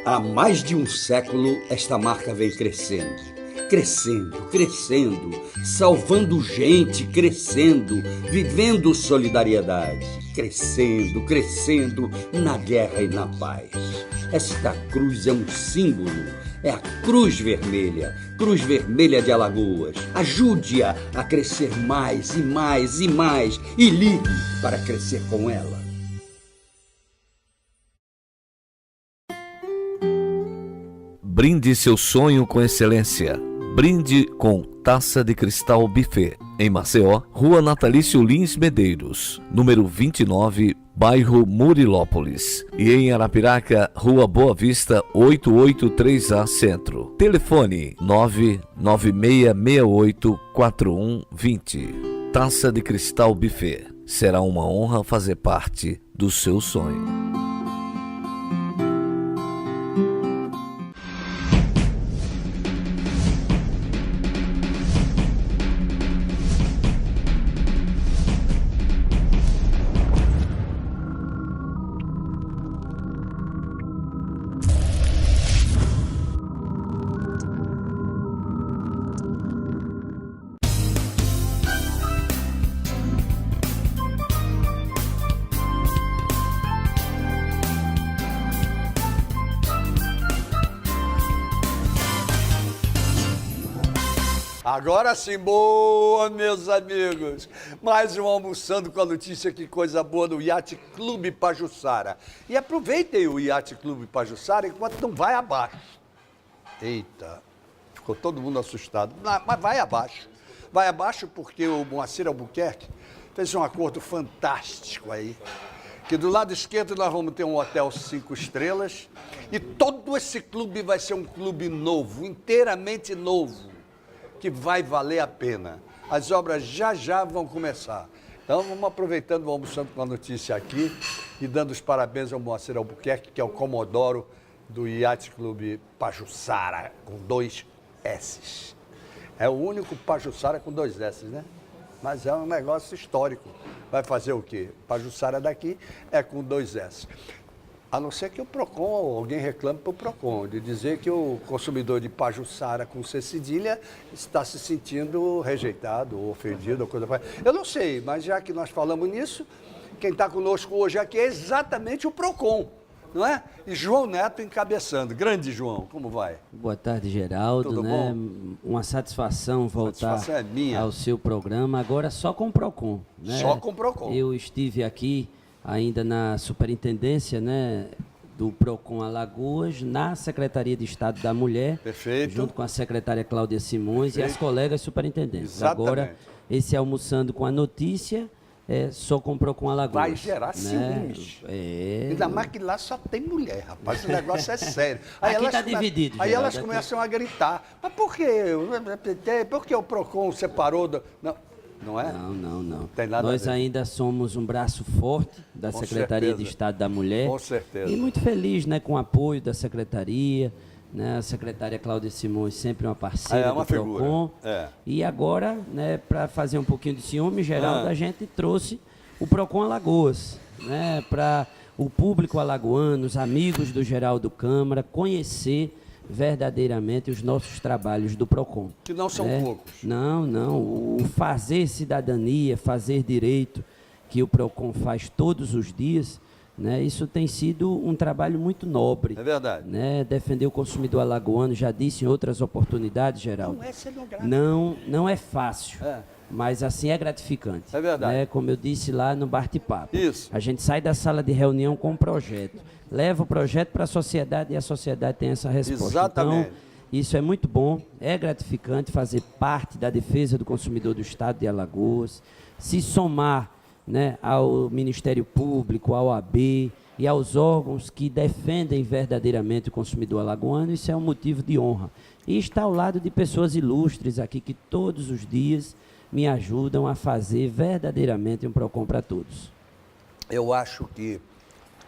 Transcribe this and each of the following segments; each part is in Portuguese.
Há mais de um século, esta marca vem crescendo. Crescendo, crescendo, salvando gente, crescendo, vivendo solidariedade. Crescendo, crescendo, na guerra e na paz. Esta cruz é um símbolo, é a Cruz Vermelha de Alagoas. Ajude-a a crescer mais e mais e mais e ligue para crescer com ela. Brinde seu sonho com excelência. Brinde com Taça de Cristal Buffet. Em Maceió, Rua Natalício Lins Medeiros, número 29, bairro Murilópolis. E em Arapiraca, Rua Boa Vista, 883A Centro. Telefone 996684120. Taça de Cristal Buffet. Será uma honra fazer parte do seu sonho. Agora sim, boa, meus amigos. Mais um Almoçando com a Notícia, que coisa boa, no Yacht Clube Pajuçara. E aproveitem o Yacht Clube Pajuçara enquanto não vai abaixo. Eita, ficou todo mundo assustado. Mas vai abaixo. Vai abaixo porque o Moacir Albuquerque fez um acordo fantástico aí. Que do lado esquerdo nós vamos ter um hotel 5 estrelas e todo esse clube vai ser um clube novo, inteiramente novo, que vai valer a pena. As obras já vão começar. Então vamos aproveitando o Almoçando com a Notícia aqui e dando os parabéns ao Moacir Albuquerque, que é o Comodoro do Yacht Clube Pajuçara, com 2 S's. É o único Pajuçara com 2 S's, né? Mas é um negócio histórico. Vai fazer o quê? Pajuçara daqui é com 2 S's. A não ser que o PROCON, alguém reclame para o PROCON, de dizer que o consumidor de Pajuçara com C cedilha está se sentindo rejeitado ou ofendido. Ou coisa. Eu não sei, mas já que nós falamos nisso, quem está conosco hoje aqui é exatamente o PROCON, não é? E João Neto encabeçando. Grande João, como vai? Boa tarde, Geraldo. Tudo né? bom? Uma satisfação voltar Satisfação é minha. ao seu programa, agora só com o PROCON. Né? Só com o PROCON. Eu estive aqui ainda na superintendência, né, do PROCON Alagoas, na Secretaria de Estado da Mulher, Perfeito. junto com a secretária Cláudia Simões e as colegas superintendentes. Exatamente. Agora, esse Almoçando com a Notícia, só com o PROCON Alagoas. Vai gerar ciúmes. Ainda mais que lá só tem mulher, rapaz. O negócio é sério. Aí Aqui elas tá dividido, Aí Geraldo, elas aqui. começam a gritar. Mas por quê? Por que o PROCON separou do... Não é? Não. Tem nada Nós a ver. ainda somos um braço forte da Com Secretaria certeza. de Estado da Mulher. Com certeza. E muito feliz, né, com o apoio da Secretaria, né, a secretária Cláudia Simões, sempre uma parceira É uma do PROCON. figura. É. E agora, né, para fazer um pouquinho de ciúme, Geraldo, a gente trouxe o PROCON Alagoas, né, para o público alagoano, os amigos do Geraldo Câmara, conhecer verdadeiramente os nossos trabalhos do PROCON. Que não são né? poucos. Não. O fazer cidadania, fazer direito, que o PROCON faz todos os dias, né? Isso tem sido um trabalho muito nobre. É verdade. Né? Defender o consumidor alagoano, já disse em outras oportunidades, Geraldo. Não é cenográfico. Não é fácil. Mas assim é gratificante. É verdade. Né? Como eu disse lá no bate-papo. Isso. A gente sai da sala de reunião com um projeto, leva o projeto para a sociedade e a sociedade tem essa resposta. Exatamente. Então, isso é muito bom, é gratificante fazer parte da defesa do consumidor do Estado de Alagoas, se somar, né, ao Ministério Público, ao OAB e aos órgãos que defendem verdadeiramente o consumidor alagoano. Isso é um motivo de honra. E estar ao lado de pessoas ilustres aqui que todos os dias me ajudam a fazer verdadeiramente um PROCON para todos. Eu acho que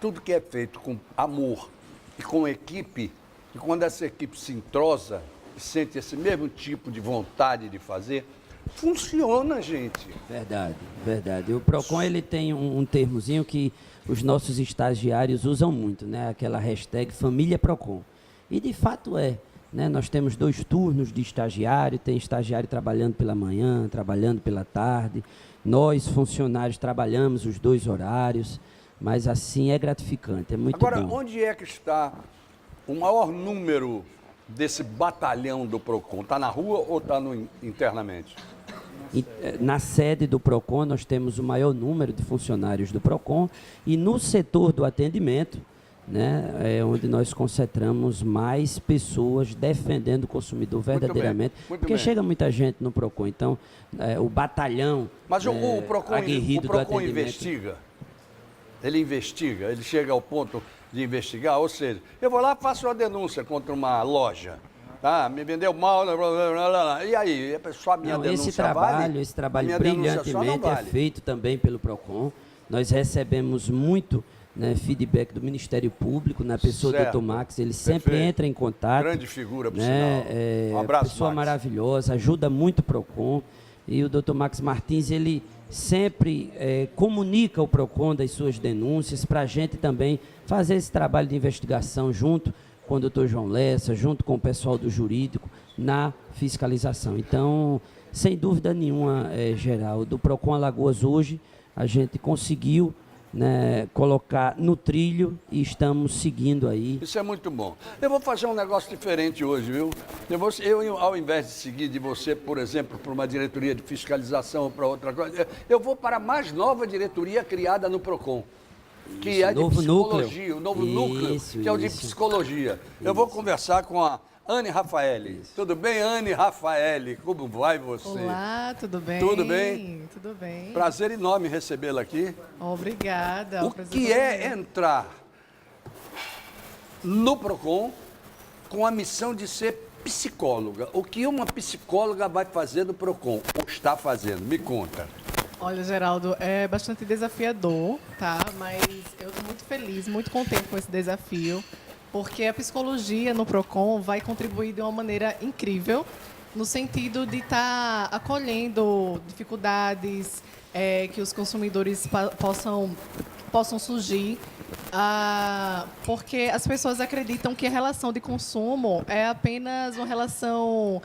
tudo que é feito com amor e com equipe, e quando essa equipe se entrosa e sente esse mesmo tipo de vontade de fazer, Funciona, gente. Verdade, verdade. O PROCON ele tem um termozinho que os nossos estagiários usam muito, né? Aquela hashtag Família PROCON. E de fato é. Né? Nós temos 2 turnos de estagiário, tem estagiário trabalhando pela manhã, trabalhando pela tarde. Nós, funcionários, trabalhamos os 2 horários, mas assim é gratificante, é muito Agora, bom. onde é que está o maior número desse batalhão do PROCON? Está na rua ou está internamente? Na sede do PROCON, nós temos o maior número de funcionários do PROCON e no setor do atendimento, né, é onde nós concentramos mais pessoas defendendo o consumidor verdadeiramente, muito porque bem. chega muita gente no PROCON, então o batalhão Mas o PROCON aguerrido do atendimento... investiga? Ele investiga? Ele chega ao ponto de investigar? Ou seja, eu vou lá e faço uma denúncia contra uma loja. Tá, me vendeu mal, blá, blá, blá, blá, blá. E aí, só a minha denúncia esse trabalho minha denúncia só não brilhantemente é vale. feito também pelo PROCON. Nós recebemos muito, né, feedback do Ministério Público, na pessoa Certo. do Dr. Max, ele sempre Perfeito. entra em contato. Grande figura, por né, sinal. Um abraço, pessoa Max. maravilhosa, ajuda muito o PROCON. E o Dr. Max Martins, ele sempre comunica o PROCON das suas denúncias para a gente também fazer esse trabalho de investigação junto com o Dr. João Lessa, junto com o pessoal do jurídico, na fiscalização. Então, sem dúvida nenhuma, Geraldo, o PROCON Alagoas hoje, a gente conseguiu, né, colocar no trilho e estamos seguindo aí. Isso é muito bom. Eu vou fazer um negócio diferente hoje, viu? Eu, ao invés de seguir de você, por exemplo, para uma diretoria de fiscalização ou para outra coisa, eu vou para a mais nova diretoria criada no PROCON, que é de psicologia, o novo núcleo, que é o de psicologia. Eu vou conversar com a Anne Rafaeli. Tudo bem, Anne Rafaeli? Como vai você? Olá, tudo bem? Tudo bem? Tudo bem. Prazer enorme recebê-la aqui. Obrigada. O que é entrar no PROCON com a missão de ser psicóloga? O que uma psicóloga vai fazer no PROCON? Ou está fazendo? Me conta. Olha, Geraldo, é bastante desafiador, tá? Mas eu estou muito feliz, muito contente com esse desafio, porque a psicologia no PROCON vai contribuir de uma maneira incrível, no sentido de estar acolhendo dificuldades que os consumidores possam surgir, porque as pessoas acreditam que a relação de consumo é apenas uma relação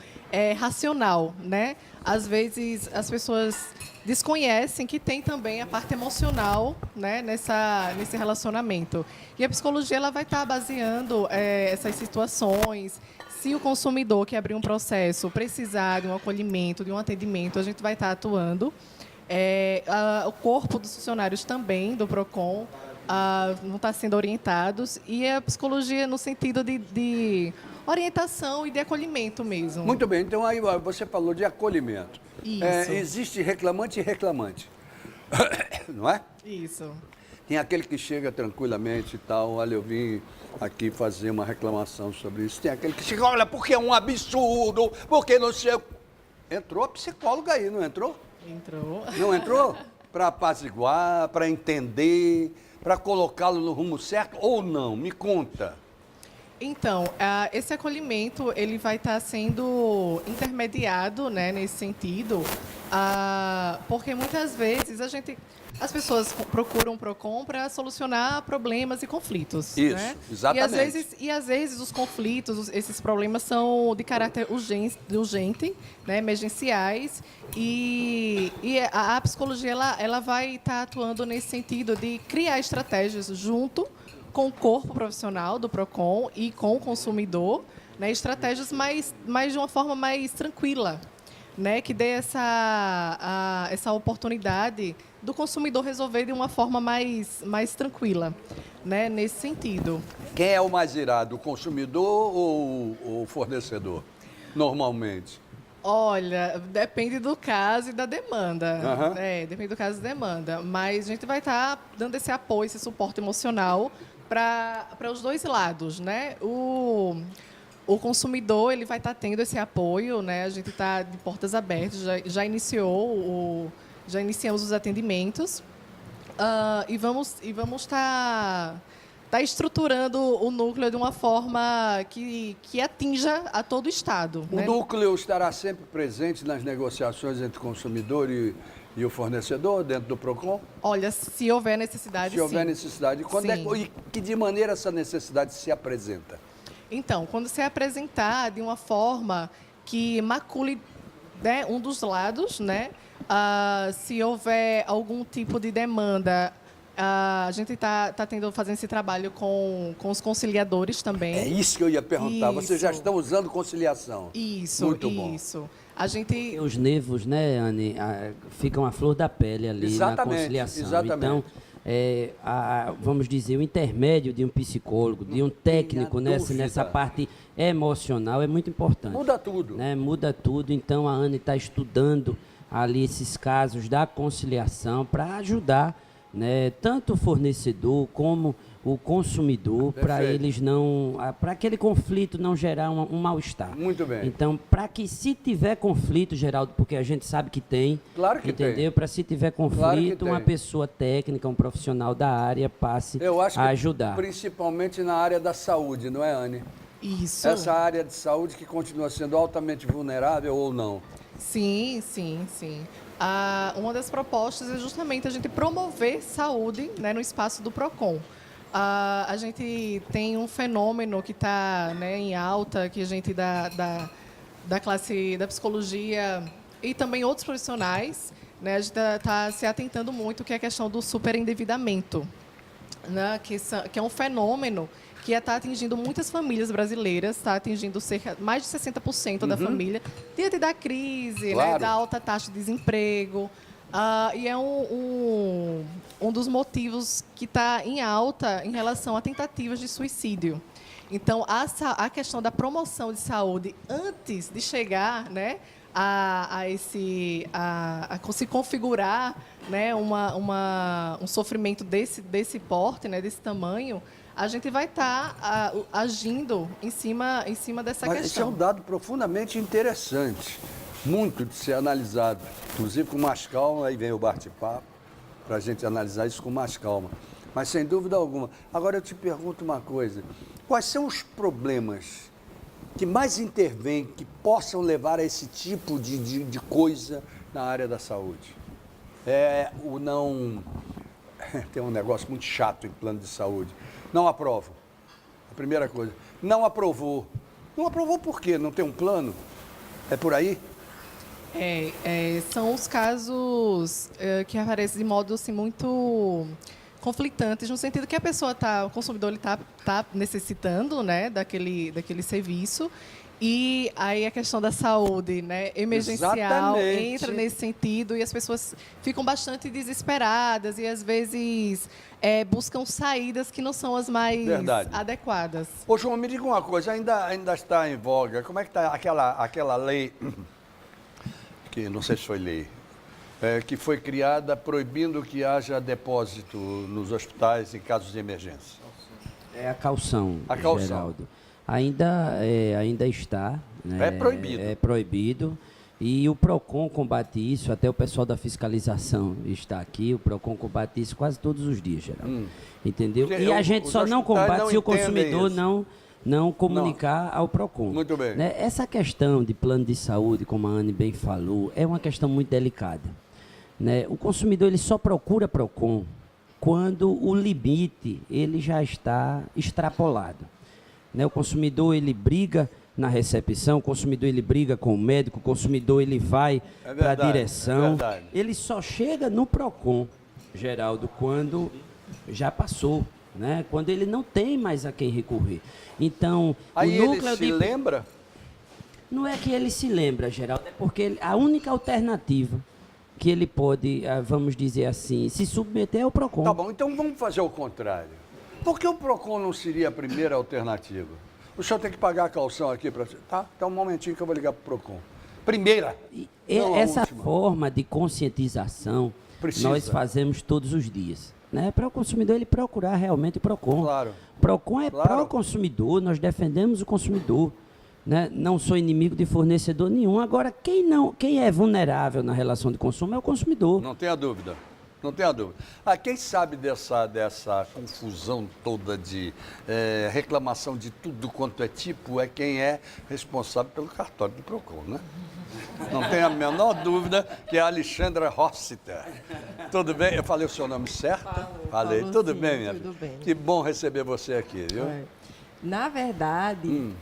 racional, né? Às vezes as pessoas desconhecem que tem também a parte emocional, né, nesse relacionamento. E a psicologia ela vai estar baseando essas situações. Se o consumidor que abrir um processo precisar de um acolhimento, de um atendimento, a gente vai estar atuando. O corpo dos funcionários também do PROCON vão estar sendo orientados. E a psicologia no sentido de orientação e de acolhimento mesmo. Muito bem, então aí você falou de acolhimento. Isso. Existe reclamante e reclamante, não é? Isso. Tem aquele que chega tranquilamente e tal, olha, eu vim aqui fazer uma reclamação sobre isso. Tem aquele que chega, olha, porque é um absurdo, porque não sei... Entrou a psicóloga aí, não entrou? Entrou. Não entrou? Para apaziguar, para entender, para colocá-lo no rumo certo ou não? Me conta. Então, esse acolhimento ele vai estar sendo intermediado, né, nesse sentido, porque muitas vezes as pessoas procuram o PROCON para solucionar problemas e conflitos. Isso, né? exatamente. E às vezes os conflitos, esses problemas são de caráter urgente, né, emergenciais, e a psicologia ela vai estar atuando nesse sentido de criar estratégias junto com o corpo profissional do PROCON e com o consumidor, né, estratégias mais de uma forma mais tranquila, né, que dê essa oportunidade do consumidor resolver de uma forma mais tranquila, né, nesse sentido. Quem é o mais irado, o consumidor ou o fornecedor, normalmente? Olha, depende do caso e da demanda. Uhum. Depende do caso e da demanda. Mas a gente vai estar dando esse apoio, esse suporte emocional para os dois lados, né? O consumidor ele vai estar tendo esse apoio, né? A gente está de portas abertas, já iniciamos os atendimentos e vamos estar tá estruturando o núcleo de uma forma que atinja a todo o Estado. O né? núcleo estará sempre presente nas negociações entre o consumidor e o fornecedor dentro do PROCON? Olha, se houver necessidade, Se houver sim. necessidade. Sim. E que de maneira essa necessidade se apresenta? Então, quando se apresentar de uma forma que macule, né, um dos lados, né? Se houver algum tipo de demanda, a gente está fazendo esse trabalho com os conciliadores também. É isso que eu ia perguntar. Vocês já Isso. estão usando conciliação? Isso, Muito bom. isso. A gente... Porque os nervos, né, Anne, ficam à flor da pele ali Exatamente, na conciliação. exatamente. Então, vamos dizer, o intermédio de um psicólogo, de um técnico dúvida. nessa parte emocional é muito importante. Muda tudo. Né? Muda tudo. Então, a Anne está estudando ali esses casos da conciliação para ajudar, né, tanto o fornecedor como o consumidor, para Perfeito. eles não, para aquele conflito não gerar um mal-estar. Muito bem. Então, para que se tiver conflito, Geraldo, porque a gente sabe que tem, Claro que entendeu? tem. Para se tiver Claro conflito, que uma tem. pessoa técnica, um profissional da área passe Eu acho a que ajudar. principalmente na área da saúde, não é, Anne? Isso. Essa área de saúde que continua sendo altamente vulnerável ou não? Sim, sim, sim. Uma das propostas é justamente a gente promover saúde, né, no espaço do PROCON. A gente tem um fenômeno que está, né, em alta, que a gente da classe da psicologia e também outros profissionais, né, a gente está se atentando muito, que é a questão do superendividamento, né, que é um fenômeno que está atingindo muitas famílias brasileiras, está atingindo mais de 60% da família, diante da crise, Claro. né, da alta taxa de desemprego. E é um dos motivos que está em alta em relação a tentativas de suicídio. Então, a questão da promoção de saúde antes de chegar, né, a se configurar, né, um sofrimento desse porte, né, desse tamanho, a gente vai estar agindo em cima dessa Mas esse é um questão. dado profundamente interessante, muito de ser analisado, inclusive com mais calma, aí vem o bate-papo, para a gente analisar isso com mais calma. Mas sem dúvida alguma. Agora eu te pergunto uma coisa, quais são os problemas que mais intervêm, que possam levar a esse tipo de coisa na área da saúde? Tem um negócio muito chato em plano de saúde. Não aprovo. A primeira coisa. Não aprovou. Não aprovou por quê? Não tem um plano? É por aí? São os casos que aparecem de modo assim, muito conflitantes, no sentido que o consumidor está necessitando, né, daquele serviço, e aí a questão da saúde, né, emergencial Exatamente. entra nesse sentido e as pessoas ficam bastante desesperadas e às vezes buscam saídas que não são as mais Verdade. adequadas. Ô, João, me diga uma coisa, ainda está em voga, como é que está aquela lei, que não sei se foi lei, que foi criada proibindo que haja depósito nos hospitais em casos de emergência? É a calção, A calção. Geraldo. Ainda está. Né? É proibido. É proibido. E o PROCON combate isso, até o pessoal da fiscalização está aqui, o PROCON combate isso quase todos os dias, Geraldo. Entendeu? Porque E a gente os só não hospitais combate não se o entendem consumidor isso. não comunicar ao PROCON. Muito bem. Né? Essa questão de plano de saúde, como a Anne bem falou, é uma questão muito delicada. Né? O consumidor ele só procura PROCON quando o limite ele já está extrapolado. Né? O consumidor ele briga na recepção, o consumidor ele briga com o médico, o consumidor ele vai É para a verdade, direção. é verdade. Ele só chega no PROCON, Geraldo, quando já passou, né? Quando ele não tem mais a quem recorrer. Então, Aí o ele núcleo se lembra? não é que ele se lembra, Geraldo, é porque a única alternativa que ele pode, vamos dizer assim, se submeter é o PROCON. Tá bom, então vamos fazer o contrário. Por que o PROCON não seria a primeira alternativa? O senhor tem que pagar a calção aqui para... Tá? Então um momentinho que eu vou ligar para o PROCON. Primeira. E não a essa última. forma de conscientização Precisa. nós fazemos todos os dias. Né? Para o consumidor ele procurar realmente o PROCON. Claro. PROCON é Claro. pró-consumidor, nós defendemos o consumidor. Né? Não sou inimigo de fornecedor nenhum. Agora, quem é vulnerável na relação de consumo é o consumidor. Não tenha dúvida. Não tenha dúvida. Quem sabe dessa confusão toda de reclamação de tudo quanto é tipo é quem é responsável pelo cartório do PROCON, né? Não tenho a menor dúvida que é a Alexandra Rossiter. Tudo bem? Eu falei o seu nome certo? Falei. Tudo Sim, bem, minha tudo filha? bem. Que bom receber você aqui, viu? Na verdade,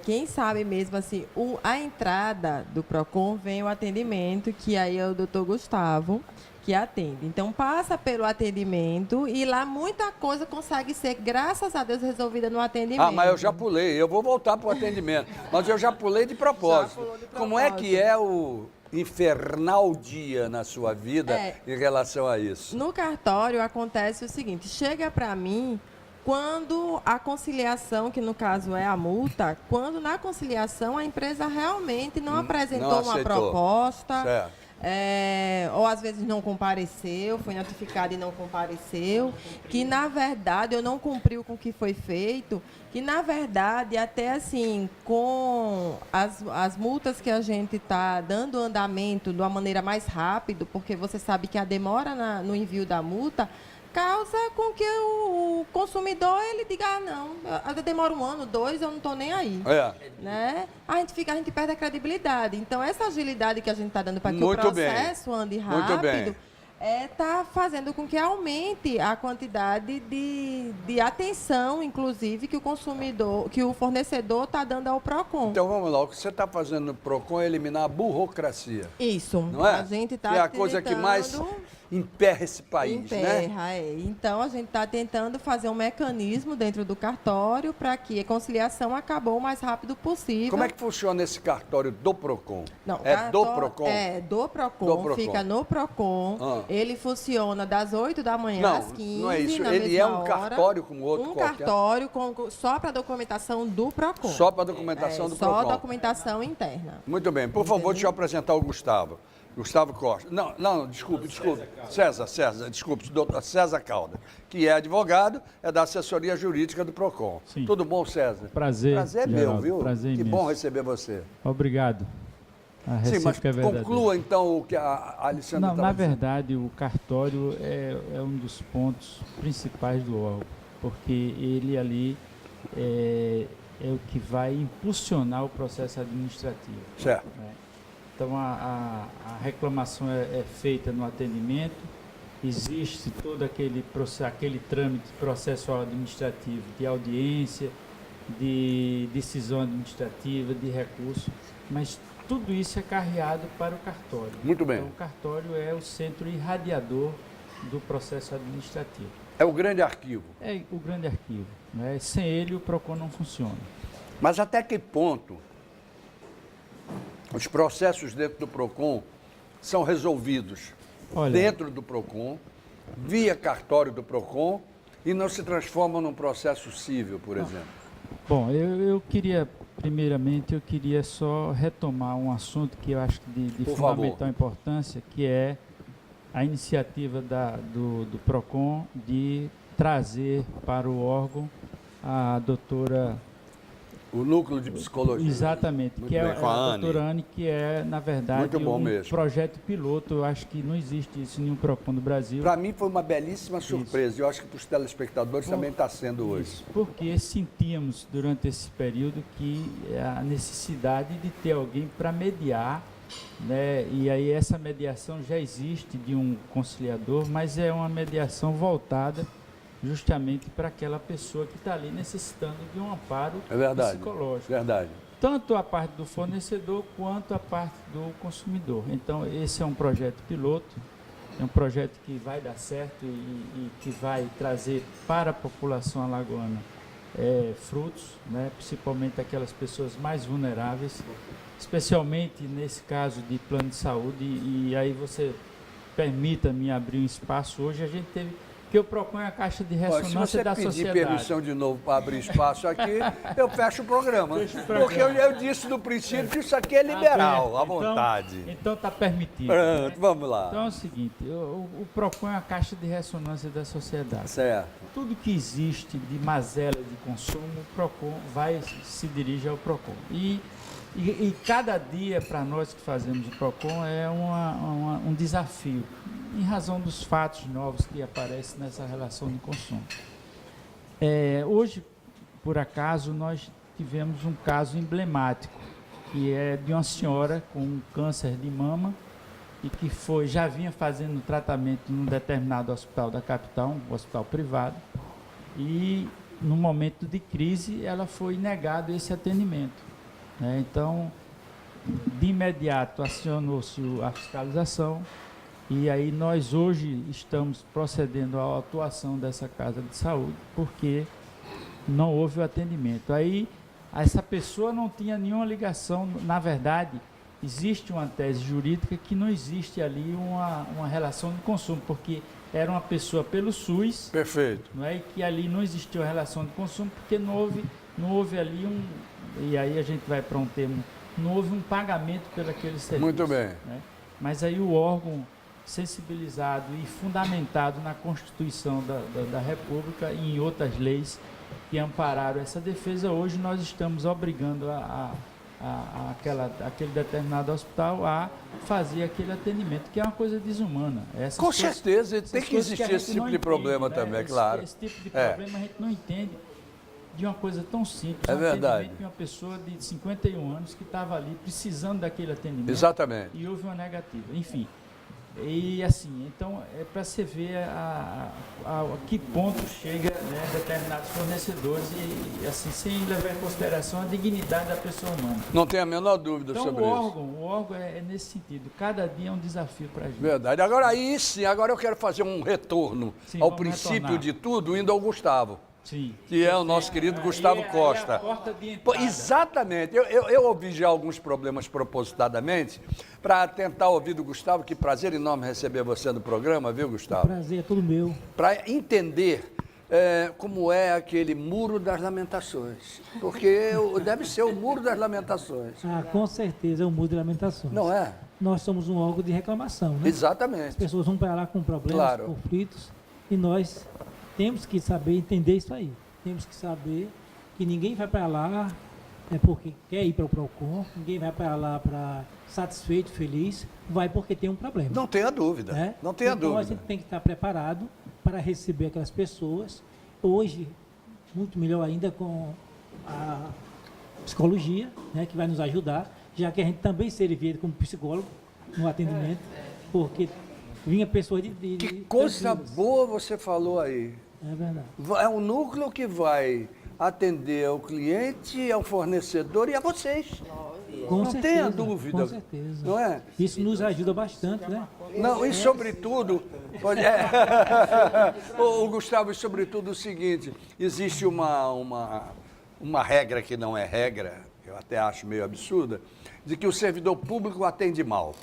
quem sabe mesmo assim, a entrada do PROCON vem o atendimento, que aí é o doutor Gustavo que atende. Então, passa pelo atendimento e lá muita coisa consegue ser, graças a Deus, resolvida no atendimento. Mas eu já pulei. Eu vou voltar para o atendimento. Mas eu já pulei de propósito. Como é que é o infernal dia na sua vida em relação a isso? No cartório acontece o seguinte, chega para mim quando a conciliação, que no caso é a multa, quando na conciliação a empresa realmente não apresentou uma proposta, certo. Ou às vezes não compareceu, foi notificado e não compareceu, que na verdade eu não cumpriu com o que foi feito, que na verdade até assim, com as multas que a gente está dando andamento de uma maneira mais rápida, porque você sabe que a demora no envio da multa causa com que o consumidor ele diga, não, demora 1 ano, 2, eu não estou nem aí. Né? A gente perde a credibilidade. Então, essa agilidade que a gente está dando para que o processo ande rápido está fazendo com que aumente a quantidade de atenção, inclusive, que o consumidor, que o fornecedor está dando ao PROCON. Então vamos lá, o que você está fazendo no PROCON é eliminar a burocracia. Isso. Não é? A gente está é a coisa que mais emperra esse país, né? Então, a gente está tentando fazer um mecanismo dentro do cartório para que a conciliação acabou o mais rápido possível. Como é que funciona esse cartório do PROCON? Não, do PROCON? Do PROCON, fica no PROCON. Ele funciona das 8 da manhã às 15, não é isso. na Ele mesma é um hora. cartório como outro qualquer? Cartório só para documentação do PROCON. Só para documentação do PROCON? Só documentação interna. Muito bem. Por favor, deixa eu apresentar o Gustavo. Gustavo Costa. Não, desculpe. César, desculpe, doutor César Caldas, que é advogado, é da assessoria jurídica do PROCON. Sim. Tudo bom, César? Prazer. Prazer é Geraldo, meu, viu? Prazer que imenso. bom receber você. Obrigado. Sim, mas é conclua então o que a Alexandra estava dizendo. Na verdade, o cartório é um dos pontos principais do órgão, porque ele ali é o que vai impulsionar o processo administrativo. Certo. Né? Então, a reclamação é feita no atendimento, existe todo aquele trâmite processual administrativo de audiência, de decisão administrativa, de recurso, mas tudo isso é carreado para o cartório. Muito bem. Então, o cartório é o centro irradiador do processo administrativo. É o grande arquivo. É o grande arquivo. Né? Sem ele, o PROCON não funciona. Mas até que ponto os processos dentro do PROCON são resolvidos dentro do PROCON, via cartório do PROCON, e não se transformam num processo civil, por exemplo? Bom, eu queria, primeiramente, eu queria só retomar um assunto que eu acho de fundamental importância, que é a iniciativa do PROCON de trazer para o órgão a doutora... O núcleo de psicologia. Exatamente, que é a doutora Anne, que é, na verdade, projeto piloto. Eu acho que não existe isso em nenhum PROCON do Brasil. Para mim foi uma belíssima surpresa. Eu acho que para os telespectadores também está sendo hoje. Porque sentíamos, durante esse período, que a necessidade de ter alguém para mediar, né? E aí essa mediação já existe de um conciliador, mas é uma mediação voltada justamente para aquela pessoa que está ali necessitando de um amparo psicológico. Verdade. Tanto a parte do fornecedor quanto a parte do consumidor. Então, esse é um projeto piloto, é um projeto que vai dar certo e que vai trazer para a população alagoana frutos, né? Principalmente aquelas pessoas mais vulneráveis, especialmente nesse caso de plano de saúde. E aí você permita-me abrir um espaço. Hoje a gente teve... que eu proponho a caixa de ressonância da sociedade. Se você pedir permissão de novo para abrir espaço aqui, eu fecho o programa. Porque eu disse no princípio que isso aqui é liberal, à vontade. Então está permitido. Pronto, vamos lá. Então é o seguinte, eu proponho a caixa de ressonância da sociedade. Certo. Tudo que existe de mazela de consumo, o PROCON se dirige ao PROCON. E cada dia para nós que fazemos o PROCON é um desafio. em razão dos fatos novos que aparecem nessa relação de consumo. Hoje, por acaso, nós tivemos um caso emblemático, que é de uma senhora com um câncer de mama e que já vinha fazendo tratamento num determinado hospital da capital, um hospital privado, e no momento de crise ela foi negado esse atendimento, né? Então, de imediato acionou-se a fiscalização e aí nós hoje estamos procedendo à atuação dessa casa de saúde porque não houve o atendimento. Aí essa pessoa não tinha nenhuma ligação, na verdade, existe uma tese jurídica que não existe ali uma relação de consumo, porque era uma pessoa pelo SUS. Perfeito. Não é? E que ali não existiu a relação de consumo, porque não houve ali e aí a gente vai para um termo, não houve um pagamento pelo aquele serviço. Muito bem. Né? Mas aí o órgão sensibilizado e fundamentado na Constituição da República e em outras leis que ampararam essa defesa, hoje nós estamos obrigando aquele determinado hospital a fazer aquele atendimento, que é uma coisa desumana. Com certeza, tem que existir esse tipo de problema também, claro. Esse tipo de problema a gente não entende de uma coisa tão simples. É verdade. De uma pessoa de 51 anos que estava ali precisando daquele atendimento. Exatamente. E houve uma negativa. Enfim. E assim, então é para você ver a que ponto chega, né, determinados fornecedores e assim, sem levar em consideração a dignidade da pessoa humana. Não tem a menor dúvida então, sobre isso. O órgão é nesse sentido. Cada dia é um desafio para a gente. Verdade. Agora aí sim, agora eu quero fazer um retorno ao princípio de tudo, indo ao Gustavo. Sim. Que é o nosso querido Gustavo Costa. É a porta de entrada. Exatamente. Eu ouvi já alguns problemas propositadamente para tentar ouvir do Gustavo. Que prazer enorme receber você no programa, viu, Gustavo? Prazer, é tudo meu. Para entender como é aquele Muro das Lamentações. Porque deve ser o Muro das Lamentações. Ah, com certeza é o Muro de Lamentações. Não é? Nós somos um órgão de reclamação, né? Exatamente. As pessoas vão para lá com problemas, conflitos, e nós temos que saber entender isso aí. Temos que saber que ninguém vai para lá porque quer ir para o PROCON, ninguém vai para lá para satisfeito, feliz, vai porque tem um problema. Não tenha dúvida, né? Não tenha então, dúvida. A gente tem que estar preparado para receber aquelas pessoas. Hoje, muito melhor ainda com a psicologia, né, que vai nos ajudar, já que a gente também servia como psicólogo no atendimento, porque vinha pessoas de que coisa boa você falou aí. É verdade. É um núcleo que vai atender ao cliente, ao fornecedor e a vocês. Não tenha dúvida. Com certeza. Não é? Isso nos ajuda bastante, né? Não, e sobretudo, o Gustavo, e sobretudo o seguinte, existe uma regra que não é regra, eu até acho meio absurda, de que o servidor público atende mal.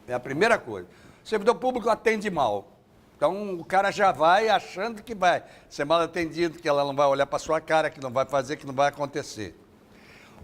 É a primeira coisa. O servidor público atende mal. Então, o cara já vai achando que vai ser mal atendido, que ela não vai olhar para sua cara, que não vai fazer, que não vai acontecer.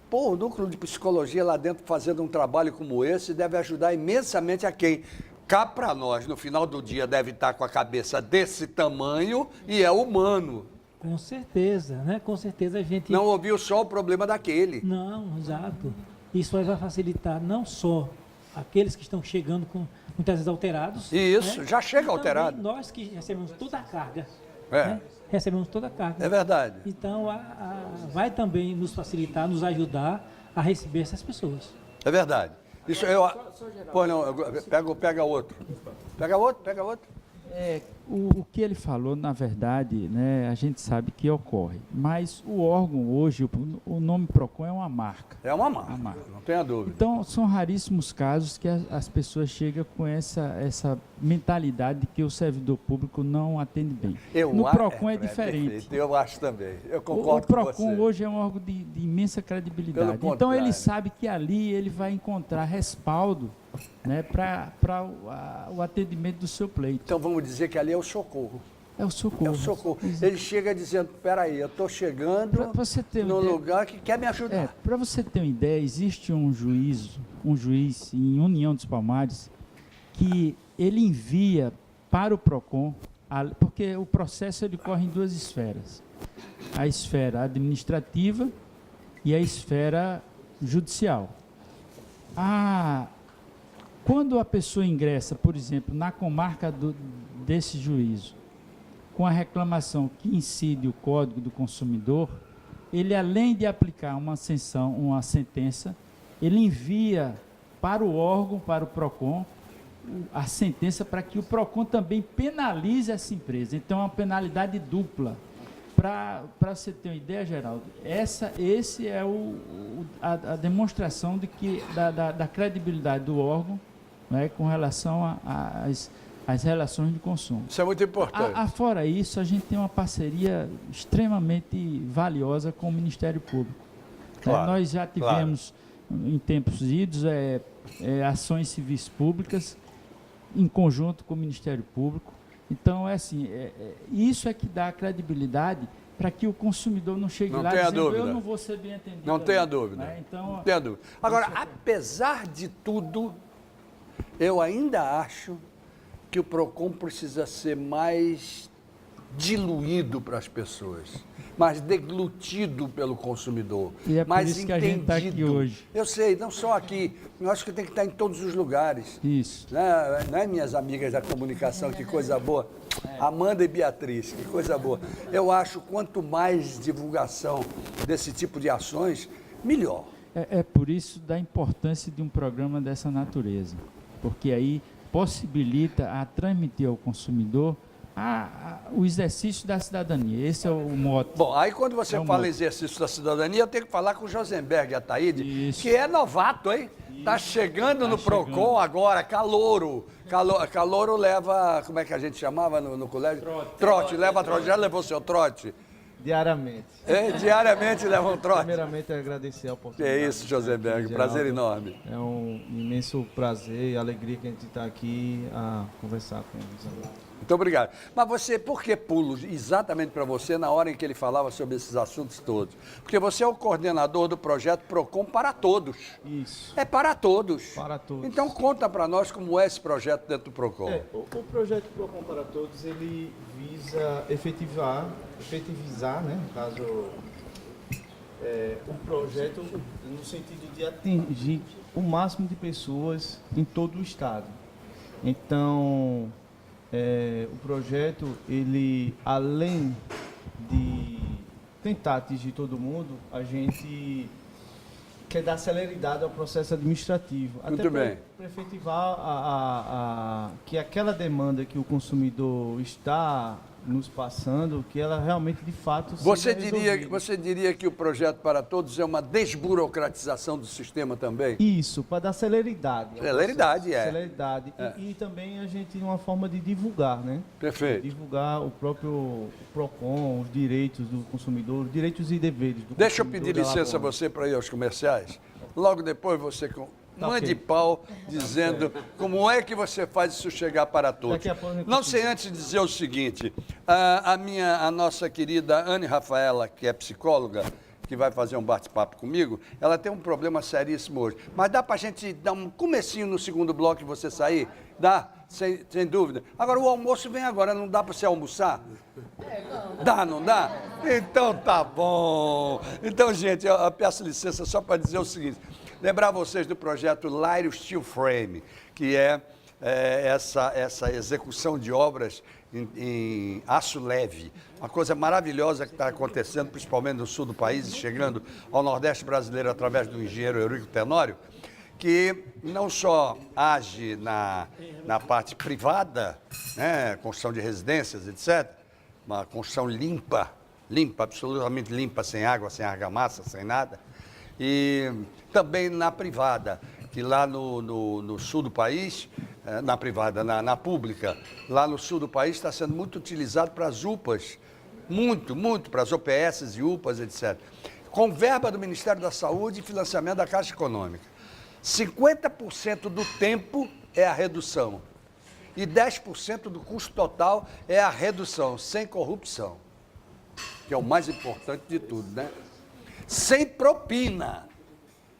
Pô, o núcleo de psicologia lá dentro fazendo um trabalho como esse deve ajudar imensamente a quem, cá para nós, no final do dia, deve estar com a cabeça desse tamanho e é humano. Com certeza, né? Com certeza a gente... Não ouviu só o problema daquele. Não, exato. Isso aí vai facilitar não só aqueles que estão chegando com muitas vezes alterados. Isso, né? Já chega alterado. Nós que recebemos toda a carga. É. Né? Recebemos toda a carga. É verdade. Então, vai também nos facilitar, nos ajudar a receber essas pessoas. É verdade. Isso eu... Pô, não, pega outro. Pega outro. O que ele falou, na verdade, né, a gente sabe que ocorre. Mas o órgão hoje, o nome PROCON é uma marca. É uma marca, não tenha dúvida. Então, são raríssimos casos que as pessoas chegam com essa mentalidade de que o servidor público não atende bem. No PROCON é diferente. Perfeito. Eu acho também. Eu concordo com você. O PROCON hoje é um órgão de imensa credibilidade. Então, ele sabe que ali ele vai encontrar respaldo, né, para o atendimento do seu pleito. Então vamos dizer que ali é o socorro. É o socorro. É o socorro. Ele chega dizendo, peraí, eu estou chegando no lugar que quer me ajudar. Para você ter uma ideia, existe um juiz em União dos Palmares que ele envia para o PROCON, porque o processo ele corre em duas esferas. A esfera administrativa e a esfera judicial. Quando a pessoa ingressa, por exemplo, na comarca desse juízo, com a reclamação que incide o Código do Consumidor, ele, além de aplicar uma sentença, ele envia para o órgão, para o PROCON, a sentença para que o PROCON também penalize essa empresa. Então, é uma penalidade dupla. Para você ter uma ideia, Geraldo, esse é a demonstração da credibilidade do órgão, né, com relação às relações de consumo. Isso é muito importante. Fora isso, a gente tem uma parceria extremamente valiosa com o Ministério Público. Claro, nós já tivemos, em tempos idos, ações civis públicas em conjunto com o Ministério Público. Então, isso é que dá credibilidade para que o consumidor não chegue lá dizendo, eu não vou ser bem atendido. Não tenha dúvida. Né? Então, não tenha dúvida. Agora, apesar de tudo, eu ainda acho que o PROCON precisa ser mais diluído para as pessoas, mais deglutido pelo consumidor, e é por mais isso que entendido. A gente está aqui hoje. Eu sei, não só aqui, eu acho que tem que estar em todos os lugares. Isso. Né, minhas amigas da comunicação, que coisa boa. Amanda e Beatriz, que coisa boa. Eu acho quanto mais divulgação desse tipo de ações, melhor. É por isso da importância de um programa dessa natureza, porque aí possibilita a transmitir ao consumidor o exercício da cidadania. Esse é o mote. Bom, aí quando você fala em exercício da cidadania, eu tenho que falar com o Josenberg Ataíde, que é novato, hein? Está chegando no PROCON agora, calouro. Calouro leva, como é que a gente chamava no colégio? Trote, leva trote. Já levou seu trote? Diariamente. Diariamente leva um trote. Primeiramente, agradecer a oportunidade. Que é isso, Josenberg, prazer enorme. É um imenso prazer e alegria que a gente está aqui a conversar com os alunos. Muito obrigado. Mas você, por que pulo exatamente para você na hora em que ele falava sobre esses assuntos todos? Porque você é o coordenador do projeto PROCON para todos. Isso. É para todos. Para todos. Então conta para nós como é esse projeto dentro do PROCON. O projeto PROCON para Todos, ele visa efetivizar, né, no caso, um projeto no sentido de atingir o máximo de pessoas em todo o estado. Então, o projeto, ele, além de tentar atingir todo mundo, a gente quer dar celeridade ao processo administrativo. Muito bem. Para efetivar que aquela demanda que o consumidor está nos passando, que ela realmente, de fato, você diria que o projeto para todos é uma desburocratização do sistema também? Isso, para dar celeridade. Celeridade, Celeridade. E também a gente, uma forma de divulgar, né? Perfeito. Divulgar o próprio PROCON, os direitos do consumidor, os direitos e deveres do consumidor. Deixa eu pedir licença a você para ir aos comerciais. Logo depois você mande pau dizendo como é que você faz isso chegar para todos. Não sei antes dizer o seguinte, a nossa querida Anne Rafaela, que é psicóloga, que vai fazer um bate-papo comigo, ela tem um problema seríssimo hoje. Mas dá para a gente dar um comecinho no segundo bloco e você sair? Dá? Sem dúvida. Agora, o almoço vem agora, não dá para você almoçar? Dá, não dá? Então tá bom. Então, gente, eu peço licença só para dizer o seguinte. Lembrar vocês do projeto Lyrio Steel Frame, que é essa execução de obras em aço leve. Uma coisa maravilhosa que está acontecendo, principalmente no sul do país, e chegando ao Nordeste brasileiro através do engenheiro Eurico Tenório, que não só age na parte privada, né, construção de residências, etc., uma construção limpa, absolutamente limpa, sem água, sem argamassa, sem nada, e também na privada, que lá no sul do país, na privada, na pública, lá no sul do país está sendo muito utilizado para as UPAs, muito para as OPS e UPAs, etc. Com verba do Ministério da Saúde e financiamento da Caixa Econômica. 50% do tempo é a redução e 10% do custo total é a redução, sem corrupção, que é o mais importante de tudo, né? Sem propina,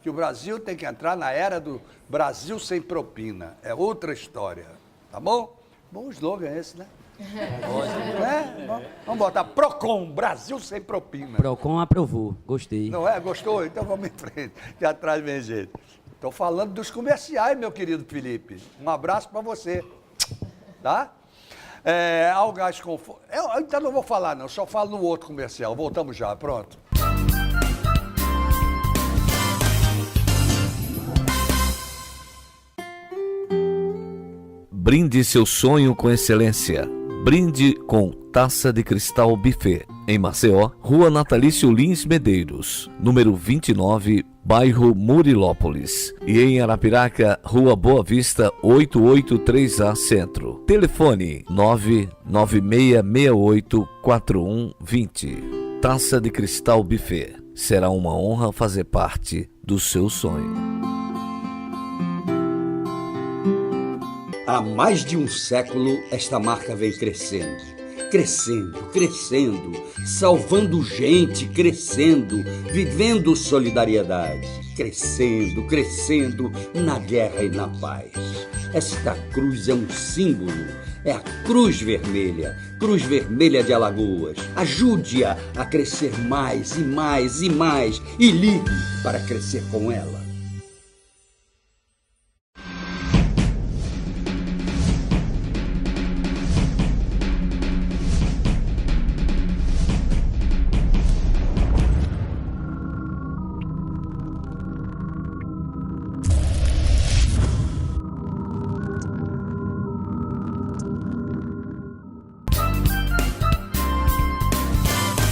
que o Brasil tem que entrar na era do Brasil sem propina, é outra história, tá bom? Bom slogan esse, né? Vamos botar PROCON, Brasil sem propina. PROCON aprovou, gostei. Não é? Gostou? Então vamos em frente, que atrás vem gente. Estou falando dos comerciais, meu querido Felipe. Um abraço para você, tá? Algás Conforto. Eu então não vou falar, não. Só falo no outro comercial. Voltamos já, pronto. Brinde seu sonho com excelência. Brinde com Taça de Cristal Buffet. Em Maceió, Rua Natalício Lins Medeiros, número 29, bairro Murilópolis. E em Arapiraca, Rua Boa Vista, 883A Centro. Telefone 996684120. Taça de Cristal Buffet. Será uma honra fazer parte do seu sonho. Há mais de um século, esta marca vem crescendo. Crescendo, crescendo, salvando gente, crescendo, vivendo solidariedade. Crescendo, crescendo, na guerra e na paz. Esta cruz é um símbolo, é a Cruz Vermelha de Alagoas. Ajude-a a crescer mais e mais e mais e ligue para crescer com ela.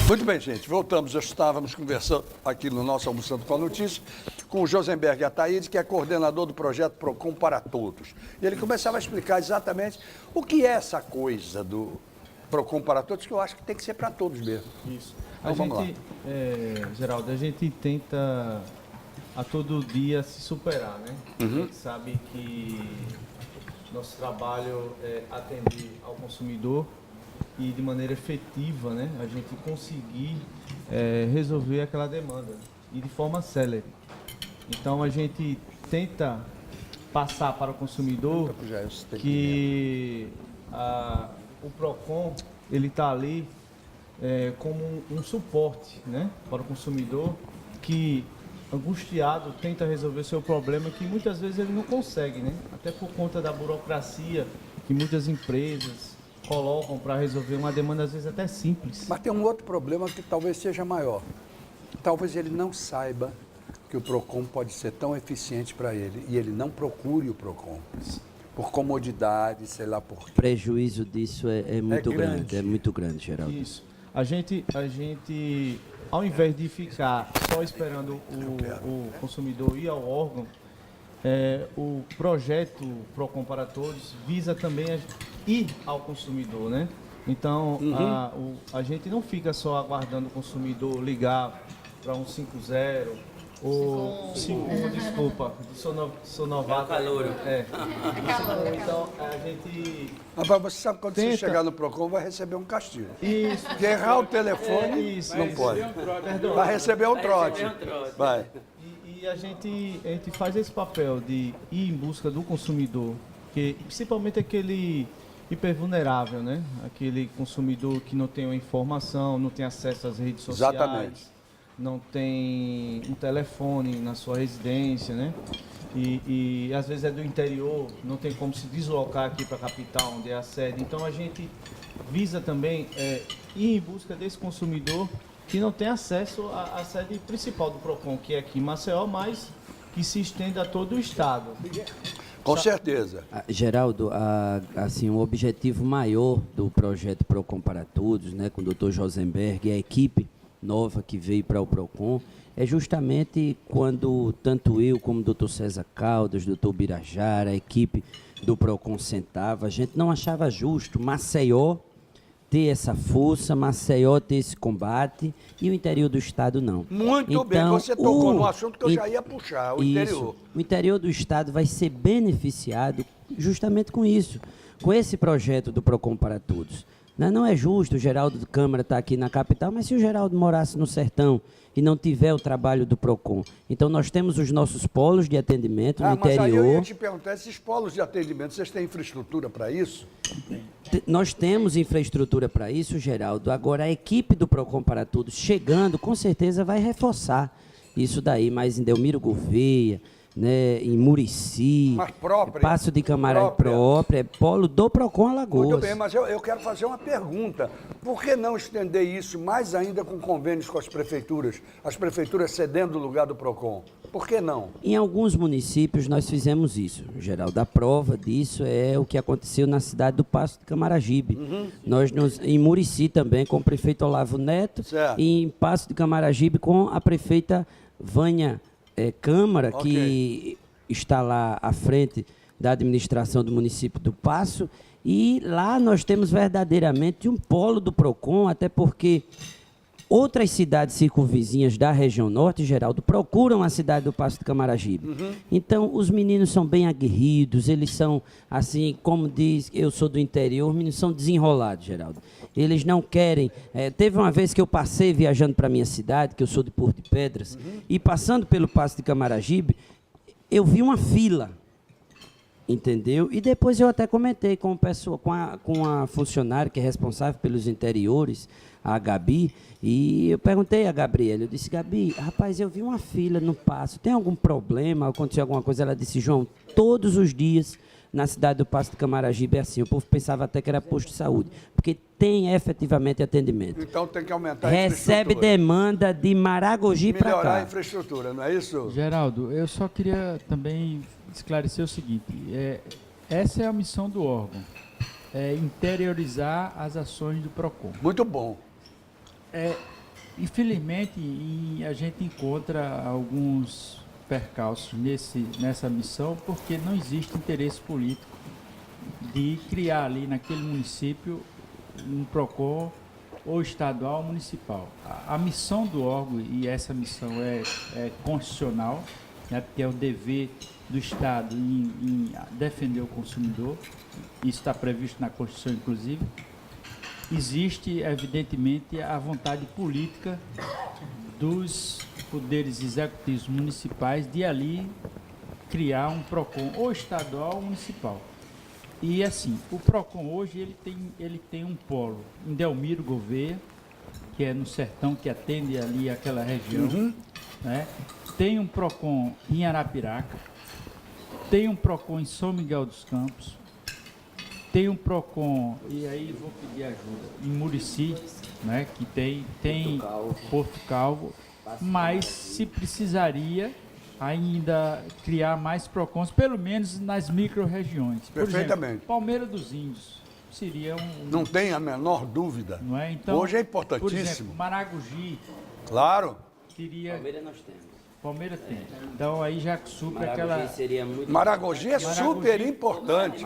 Muito bem, gente, voltamos. Já estávamos conversando aqui no nosso Almoçando com a Notícia com o Josenberg Ataíde, que é coordenador do projeto Procon para Todos. E ele começava a explicar exatamente o que é essa coisa do Procon para Todos, que eu acho que tem que ser para todos mesmo. Isso. Então, vamos lá. Geraldo, a gente tenta a todo dia se superar, né? A gente sabe que nosso trabalho é atender ao consumidor e de maneira efetiva, né, a gente conseguir resolver aquela demanda e de forma célere. Então a gente tenta passar para o consumidor que o Procon ele está ali como um suporte, né, para o consumidor que angustiado tenta resolver seu problema que muitas vezes ele não consegue, né, até por conta da burocracia que muitas empresas colocam para resolver uma demanda às vezes até simples. Mas tem um outro problema que talvez seja maior. Talvez ele não saiba que o Procon pode ser tão eficiente para ele e ele não procure o Procon. Por comodidade, sei lá por quê. O prejuízo disso é muito grande. É muito grande, Geraldo. Isso. A gente, ao invés de ficar só esperando o consumidor ir ao órgão, o projeto Procon para Todos visa também ir ao consumidor, né? Então, a gente não fica só aguardando o consumidor ligar para 150 ou 51, desculpa, sou novato. Calouro. Então, a gente... Mas você sabe que quando você chegar no Procon vai receber um castigo. Isso. Porque errar o telefone não pode. Vai receber um trote. Vai. E a gente faz esse papel de ir em busca do consumidor, que principalmente aquele hipervulnerável, né? Aquele consumidor que não tem uma informação, não tem acesso às redes sociais, exatamente, não tem um telefone na sua residência, né? E às vezes é do interior, não tem como se deslocar aqui para a capital, onde é a sede. Então a gente visa também ir em busca desse consumidor que não tem acesso à sede principal do Procon, que é aqui em Maceió, mas que se estende a todo o estado. Com certeza. Geraldo, assim, o objetivo maior do projeto Procon para Todos, né, com o Dr. Josenberg e a equipe nova que veio para o Procon, é justamente quando tanto eu como o Dr. César Caldas, o Dr. Birajara, a equipe do Procon sentava, a gente não achava justo Maceió ter essa força, Maceió ter esse combate e o interior do estado não. Muito então, bem, você tocou no assunto que eu já ia puxar, o interior. O interior do estado vai ser beneficiado justamente com isso, com esse projeto do Procon para Todos. Não é justo o Geraldo Câmara estar aqui na capital, mas se o Geraldo morasse no sertão e não tiver o trabalho do Procon. Então, nós temos os nossos polos de atendimento no interior. Mas aí eu ia te perguntar, esses polos de atendimento, vocês têm infraestrutura para isso? Nós temos infraestrutura para isso, Geraldo. Agora, a equipe do Procon para Todos chegando, com certeza vai reforçar isso daí. Mas em Delmiro Gouveia, né, em Murici, Mas própria. Passo de Camaragibe própria, é polo do PROCON Alagoas. Muito bem, mas eu quero fazer uma pergunta. Por que não estender isso mais ainda com convênios com as prefeituras cedendo o lugar do PROCON? Por que não? Em alguns municípios nós fizemos isso, Geraldo. A prova disso é o que aconteceu na cidade do Passo de Camaragibe. Em Murici também, com o prefeito Olavo Neto, Certo. e em Passo de Camaragibe com a prefeita Vânia Câmara, que está lá à frente da administração do município do Passo. E lá nós temos verdadeiramente um polo do PROCON, até porque outras cidades circunvizinhas da região norte, Geraldo, procuram a cidade do Passo de Camaragibe. Então, os meninos são bem aguerridos, eles são, assim, como diz, eu sou do interior, os meninos são desenrolados, Geraldo. Eles não querem... teve uma vez que eu passei viajando para a minha cidade, que eu sou de Porto de Pedras, e passando pelo Passo de Camaragibe, eu vi uma fila, entendeu? E depois eu até comentei com a funcionária que é responsável pelos interiores, a Gabi, e eu perguntei a Gabriela, eu disse, Gabi, rapaz, eu vi uma fila no Passo, tem algum problema, aconteceu alguma coisa? Ela disse, João, todos os dias na cidade do Passo de Camaragibe é assim, o povo pensava até que era posto de saúde, porque tem efetivamente atendimento. Então tem que aumentar a Recebe infraestrutura. demanda de Maragogi para cá. Melhorar a infraestrutura, não é isso? Geraldo, eu só queria também esclarecer o seguinte, essa é a missão do órgão, interiorizar as ações do PROCON. Muito bom. Infelizmente, a gente encontra alguns percalços nessa missão, porque não existe interesse político de criar ali naquele município um PROCON ou estadual ou municipal. A missão do órgão, e essa missão é constitucional, né, porque é o dever do Estado em defender o consumidor, isso está previsto na Constituição, inclusive. Existe, evidentemente, a vontade política dos poderes executivos municipais de ali criar um PROCON ou estadual ou municipal. E assim, o PROCON hoje ele tem um polo em Delmiro Gouveia, que é no sertão, que atende ali aquela região, né? Tem um PROCON em Arapiraca, tem um PROCON em São Miguel dos Campos, tem um PROCON, e aí vou pedir ajuda, em Murici, né, que tem Porto Calvo, mas se precisaria ainda criar mais PROCONs, pelo menos nas micro-regiões. Perfeitamente. Exemplo, Palmeira dos Índios seria Não tem a menor dúvida. Não é? Então, hoje é por importantíssimo. exemplo, Maragogi Claro. teria... Palmeira nós temos. Palmeira tem. Então aí já supre aquela... Seria muito... Maragogi é super importante.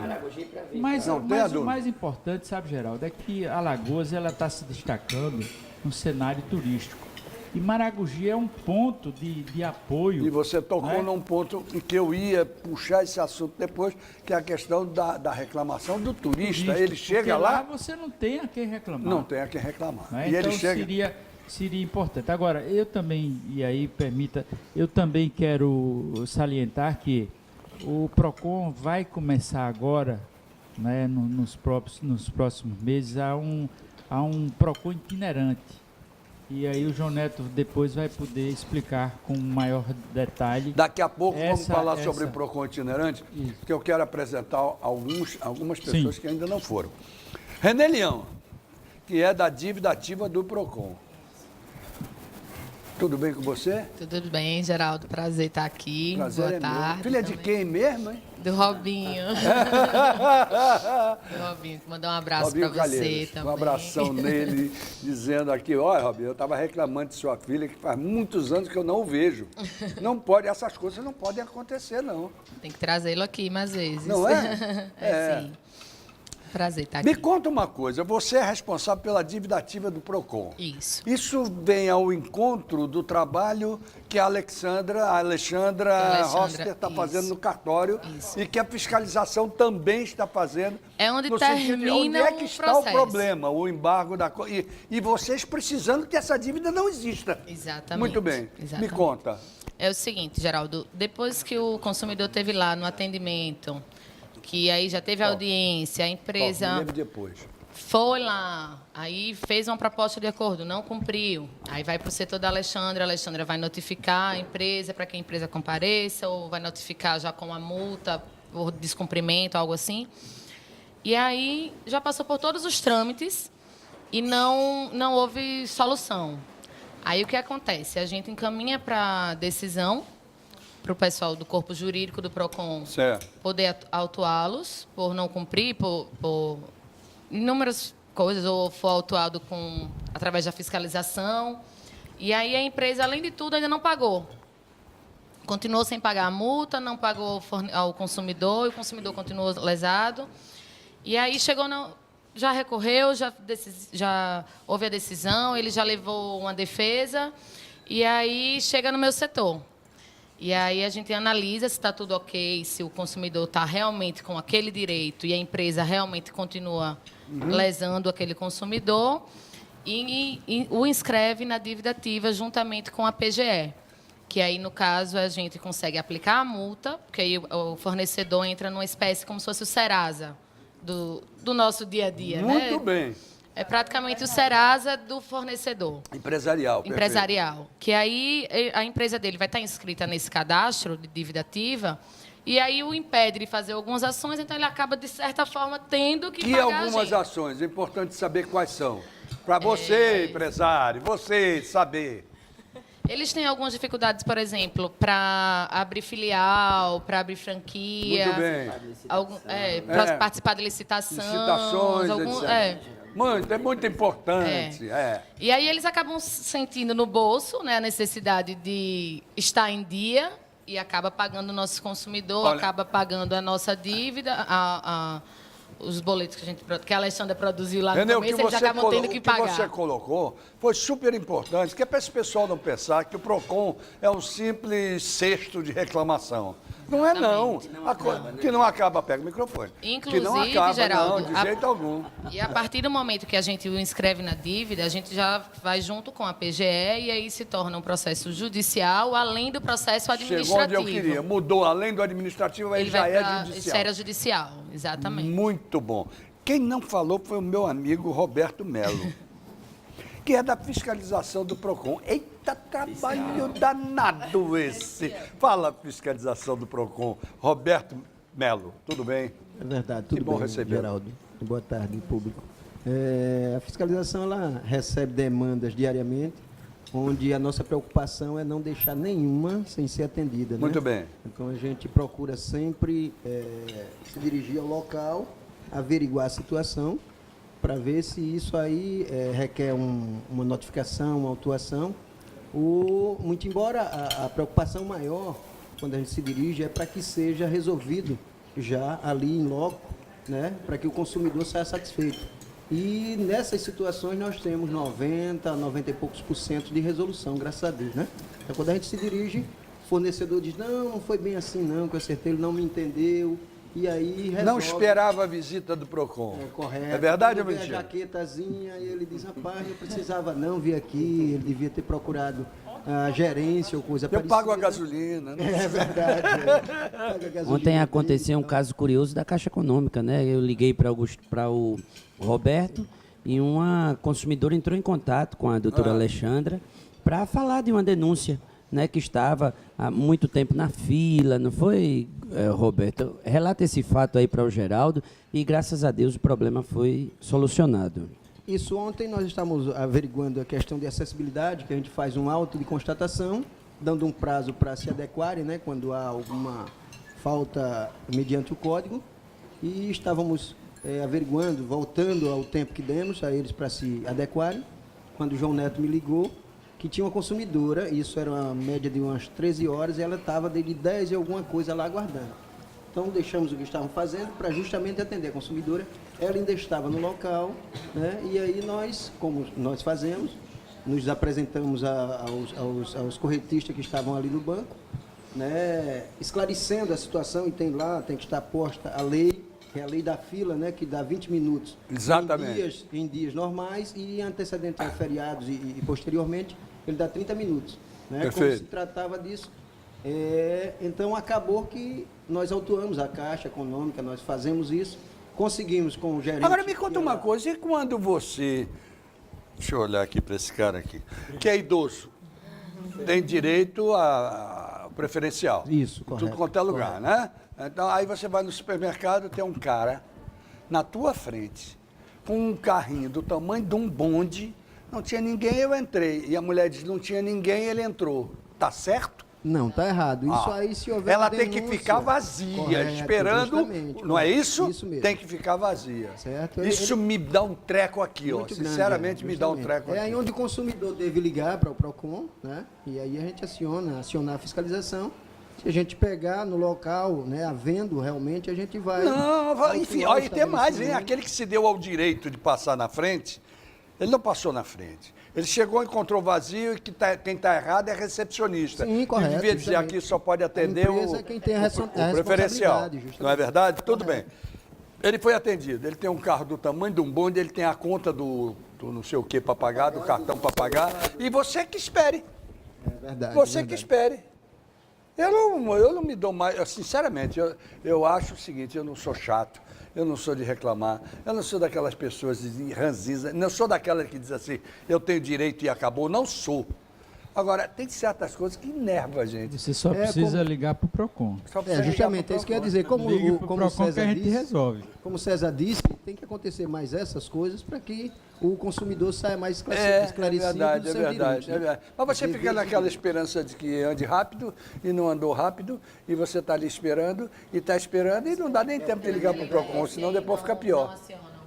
Mas, Não tem a mas o dúvida. mais importante, sabe, Geraldo, é que Alagoas ela está se destacando no cenário turístico. E Maragogi é um ponto de apoio. E você tocou né? num ponto em que eu ia puxar esse assunto depois, que é a questão da reclamação do turista. Turístico, Ele chega porque lá, você não tem a quem reclamar. não tem a quem reclamar. Né? E Então ele chega... seria importante. Agora, eu também, e aí permita, eu também quero salientar que o PROCON vai começar agora, né, nos próximos meses, a um PROCON itinerante. E aí o João Neto depois vai poder explicar com maior detalhe. Daqui a pouco vamos falar sobre essa- o PROCON itinerante, Isso. que eu quero apresentar algumas pessoas Sim. que ainda não foram. René Leão, que é da dívida ativa do PROCON. Tudo bem com você? Tudo bem, Geraldo? Prazer estar aqui. Prazer Boa é tarde. meu. Filha de também. quem mesmo, hein? Do Robinho. Do Robinho, mandar um abraço Robinho para você Calheiros, também. um abração nele, dizendo aqui, olha, Robinho, eu estava reclamando de sua filha, que faz muitos anos que eu não o vejo. Não pode, essas coisas não podem acontecer, não. Tem que trazê-lo aqui mais vezes. Não é? Sim. Prazer estar aqui. Me conta uma coisa, você é responsável pela dívida ativa do PROCON. Isso. Isso vem ao encontro do trabalho que a Alexandra Roster está isso. fazendo no cartório Isso. e que a fiscalização também está fazendo. É onde no sentido de termina onde é que o está processo. o problema, o embargo da coisa. E vocês precisando que essa dívida não exista. Exatamente. Muito bem. Exatamente. Me conta. É o seguinte, Geraldo, depois que o consumidor teve lá no atendimento, que aí já teve audiência, a Me empresa lembro depois. foi lá, aí fez uma proposta de acordo, não cumpriu. Aí vai para o setor da Alexandra, a Alexandra vai notificar a empresa para que a empresa compareça, ou vai notificar já com a multa por descumprimento, algo assim. E aí já passou por todos os trâmites e não houve solução. Aí o que acontece? A gente encaminha para decisão, para o pessoal do corpo jurídico do PROCON poder autuá-los por não cumprir, por inúmeras coisas, ou for autuado através da fiscalização. E aí a empresa, além de tudo, ainda não pagou. Continuou sem pagar a multa, não pagou ao consumidor, e o consumidor continuou lesado. E aí já recorreu, já houve a decisão, ele já levou uma defesa, e aí chega no meu setor. E aí a gente analisa se está tudo ok, se o consumidor está realmente com aquele direito e a empresa realmente continua lesando aquele consumidor, e o inscreve na dívida ativa juntamente com a PGE. Que aí, no caso, a gente consegue aplicar a multa, porque aí o fornecedor entra numa espécie como se fosse o Serasa do nosso dia a dia. Muito bem. É praticamente o Serasa do fornecedor. Empresarial. Empresarial. Que aí a empresa dele vai estar inscrita nesse cadastro de dívida ativa, e aí o impede de fazer algumas ações, então ele acaba, de certa forma, tendo que pagar algumas ações? É importante saber quais são. Para você, empresário, você saber. Eles têm algumas dificuldades, por exemplo, para abrir filial, para abrir franquia. Muito bem. Para participar de licitação. Licitações, etc. É muito importante. E aí eles acabam sentindo no bolso, né, a necessidade de estar em dia, e acaba pagando o nosso consumidor, acaba pagando a nossa dívida, os boletos que a Alexandra produziu lá no começo, eles acabam tendo que pagar. O que você colocou foi super importante, que é para esse pessoal não pensar que o PROCON é um simples cesto de reclamação. Não é, não. Que não acaba, pega o microfone. Inclusive, que não acaba, Geraldo, não, de jeito algum. E a partir do momento que a gente o inscreve na dívida, a gente já vai junto com a PGE, e aí se torna um processo judicial, além do processo administrativo. Chegou onde eu queria. Mudou, além do administrativo, aí já é judicial. Esfera judicial, exatamente. Muito bom. Quem não falou foi o meu amigo Roberto Melo, que é da fiscalização do PROCON. Eita, trabalho danado esse. Fala, fiscalização do PROCON. Roberto Melo, tudo bem? É verdade, tudo bem, Geraldo. Boa tarde, público. A fiscalização, ela recebe demandas diariamente, onde a nossa preocupação é não deixar nenhuma sem ser atendida. Né? Muito bem. Então, a gente procura sempre se dirigir ao local, averiguar a situação, para ver se isso aí requer uma notificação, uma autuação, ou, muito embora a preocupação maior, quando a gente se dirige, é para que seja resolvido já ali em loco, né, para que o consumidor saia satisfeito. E nessas situações nós temos 90 e poucos % de resolução, graças a Deus, né? Então, quando a gente se dirige, o fornecedor diz, não foi bem assim não, que eu acertei, ele não me entendeu. E aí resolve. Não esperava a visita do PROCON. É correto. É verdade ou mentira? A jaquetazinha, e ele diz, rapaz, não precisava não vir aqui, ele devia ter procurado a gerência ou coisa parecida. Eu pago a gasolina. Né? É verdade. Ontem aconteceu um caso curioso da Caixa Econômica, né? Eu liguei para o Roberto e uma consumidora entrou em contato com a doutora Alexandra para falar de uma denúncia, né, que estava há muito tempo na fila, não foi, Roberto? Relata esse fato aí para o Geraldo e, graças a Deus, o problema foi solucionado. Isso, ontem nós estávamos averiguando a questão de acessibilidade, que a gente faz um auto de constatação, dando um prazo para se adequarem, né, quando há alguma falta mediante o código, e estávamos averiguando, voltando ao tempo que demos a eles para se adequarem, quando o João Neto me ligou, que tinha uma consumidora, isso era uma média de umas 13 horas, e ela estava desde 10 e alguma coisa lá aguardando. Então, deixamos o que estavam fazendo para justamente atender a consumidora. Ela ainda estava no local, né? E aí nós, como nós fazemos, nos apresentamos aos correntistas que estavam ali no banco, né? Esclarecendo a situação, e tem que estar posta a lei, que é a lei da fila, né, que dá 20 minutos. Exatamente. Em dias normais, e antecedente a feriados e posteriormente, ele dá 30 minutos. Né? Perfeito. Como se tratava disso. Então, acabou que nós autuamos a Caixa Econômica, nós fazemos isso, conseguimos com o gerente... Agora me conta uma coisa, e quando você... Deixa eu olhar aqui para esse cara aqui, que é idoso, tem direito a preferencial. Isso, correto. Tudo quanto é lugar, né? Então, aí você vai no supermercado, tem um cara na tua frente, com um carrinho do tamanho de um bonde, não tinha ninguém, eu entrei. E a mulher diz, não tinha ninguém, ele entrou. Tá certo? Não, tá errado. Isso aí, se houver ela denúncia, tem que ficar vazia, correto, esperando, justamente, não é isso? Isso mesmo. Tem que ficar vazia. Certo. Isso me dá um treco aqui, ó. Muito grande, Sinceramente, me dá um justamente. treco aqui. É aí onde o consumidor deve ligar para o PROCON, né? E aí a gente acionar a fiscalização. Se a gente pegar no local, né, havendo realmente, a gente vai... Não, enfim, olha, e tem mais, hein? estabelecimento. Aquele que se deu ao direito de passar na frente, ele não passou na frente. Ele chegou, encontrou vazio e quem está errado é recepcionista. Sim, correto, Ele devia dizer justamente. aqui só pode atender A empresa é quem tem a preferencial. responsabilidade, justamente. Não é verdade? Tudo bem. Ele foi atendido. Ele tem um carro do tamanho de um bonde, ele tem a conta do não sei o que para pagar, do cartão para pagar. E você que espere. É verdade. Você é que verdade. espere. Eu não me dou mais, sinceramente, eu acho o seguinte, eu não sou chato, eu não sou de reclamar, eu não sou daquelas pessoas de ranzinza, não sou daquelas que diz assim, eu tenho direito e acabou, não sou. Agora, tem certas coisas que enervam a gente. Você só precisa ligar para o PROCON. Só precisa Justamente, ligar é isso que eu ia dizer. Como Ligue o pro como PROCON que César a gente disse, resolve. como o César disse, tem que acontecer mais essas coisas para que o consumidor saia mais esclarecido do seu direito, né? é verdade. Mas você fica naquela esperança de que ande rápido e não andou rápido, e você está ali esperando, e não dá nem tempo de ligar para o PROCON, senão depois fica pior.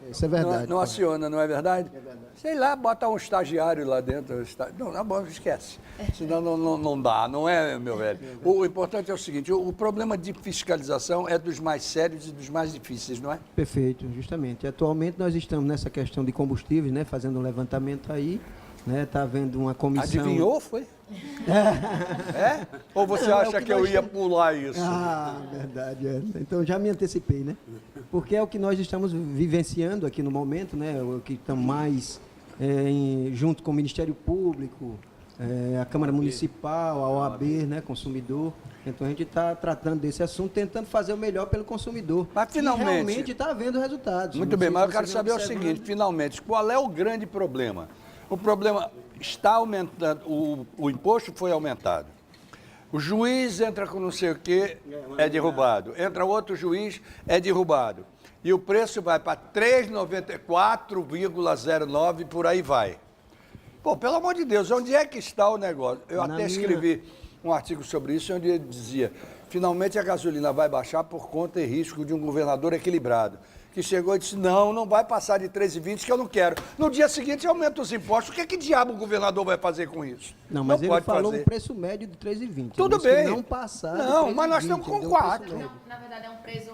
Isso é verdade. Não aciona, não é verdade? Sei lá, bota um estagiário lá dentro. Não, tá bom, esquece. Senão não dá, não é, meu velho? O importante é o seguinte, o problema de fiscalização é dos mais sérios e dos mais difíceis, não é? Perfeito, justamente. Atualmente nós estamos nessa questão de combustíveis, né, fazendo um levantamento aí, né, tá havendo uma comissão... Adivinhou, foi? É? Ou você acha que eu ia pular isso? Ah, verdade, é. Então já me antecipei, né? Porque é o que nós estamos vivenciando aqui no momento, né? O que estamos mais junto com o Ministério Público, a Câmara Municipal, a OAB, né? Consumidor. Então a gente está tratando desse assunto, tentando fazer o melhor pelo consumidor. Mas finalmente... E realmente está havendo resultados. Muito Não bem, sei mas se eu quero você saber vem o observando. seguinte, finalmente, qual é o grande problema? O problema está aumentando, o imposto foi aumentado. O juiz entra com não sei o quê, é derrubado. Entra outro juiz, é derrubado. E o preço vai para 3,94,09, por aí vai. Pô, pelo amor de Deus, onde é que está o negócio? Eu até escrevi um artigo sobre isso, onde ele dizia, finalmente a gasolina vai baixar por conta e risco de um governador equilibrado, que chegou e disse, não vai passar de 3,20 que eu não quero. No dia seguinte aumenta os impostos, o que diabo o governador vai fazer com isso? Não, mas ele pode falou fazer. um preço médio de 3,20. Tudo Ele disse que bem. não passar de Não, mas nós 3,20, estamos com entendeu? O preço 4. médio. Na verdade, é um preço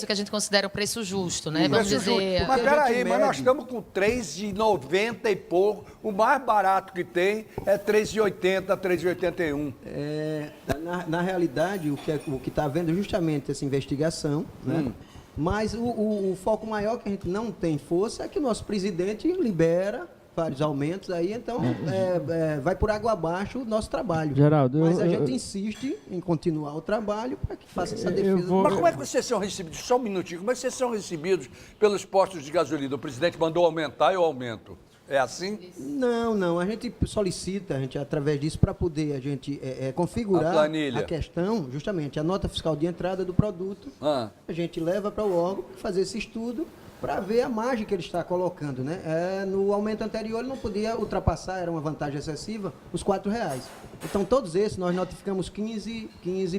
que a gente considera um preço justo, né? Preço Vamos dizer. justo. Mas Porque a gente peraí, mas nós mede. estamos com 3,90 e pouco. O mais barato que tem é 3,80, 3,81. Na realidade, o que está havendo justamente essa investigação, né? Mas o foco maior que a gente não tem força é que o nosso presidente libera vários aumentos aí, então vai por água abaixo o nosso trabalho. Geraldo, Mas a gente insiste em continuar o trabalho para que faça essa defesa. Mas como é que vocês são recebidos? Só um minutinho. Como é que vocês são recebidos pelos postos de gasolina? O presidente mandou aumentar e eu aumento. É assim? Não. A gente solicita, através disso, para poder a gente configurar A planilha. a questão, justamente, a nota fiscal de entrada do produto. Ah. A gente leva para o órgão fazer esse estudo para ver a margem que ele está colocando, né? No aumento anterior ele não podia ultrapassar, era uma vantagem excessiva, os R$4. Então todos esses nós notificamos 15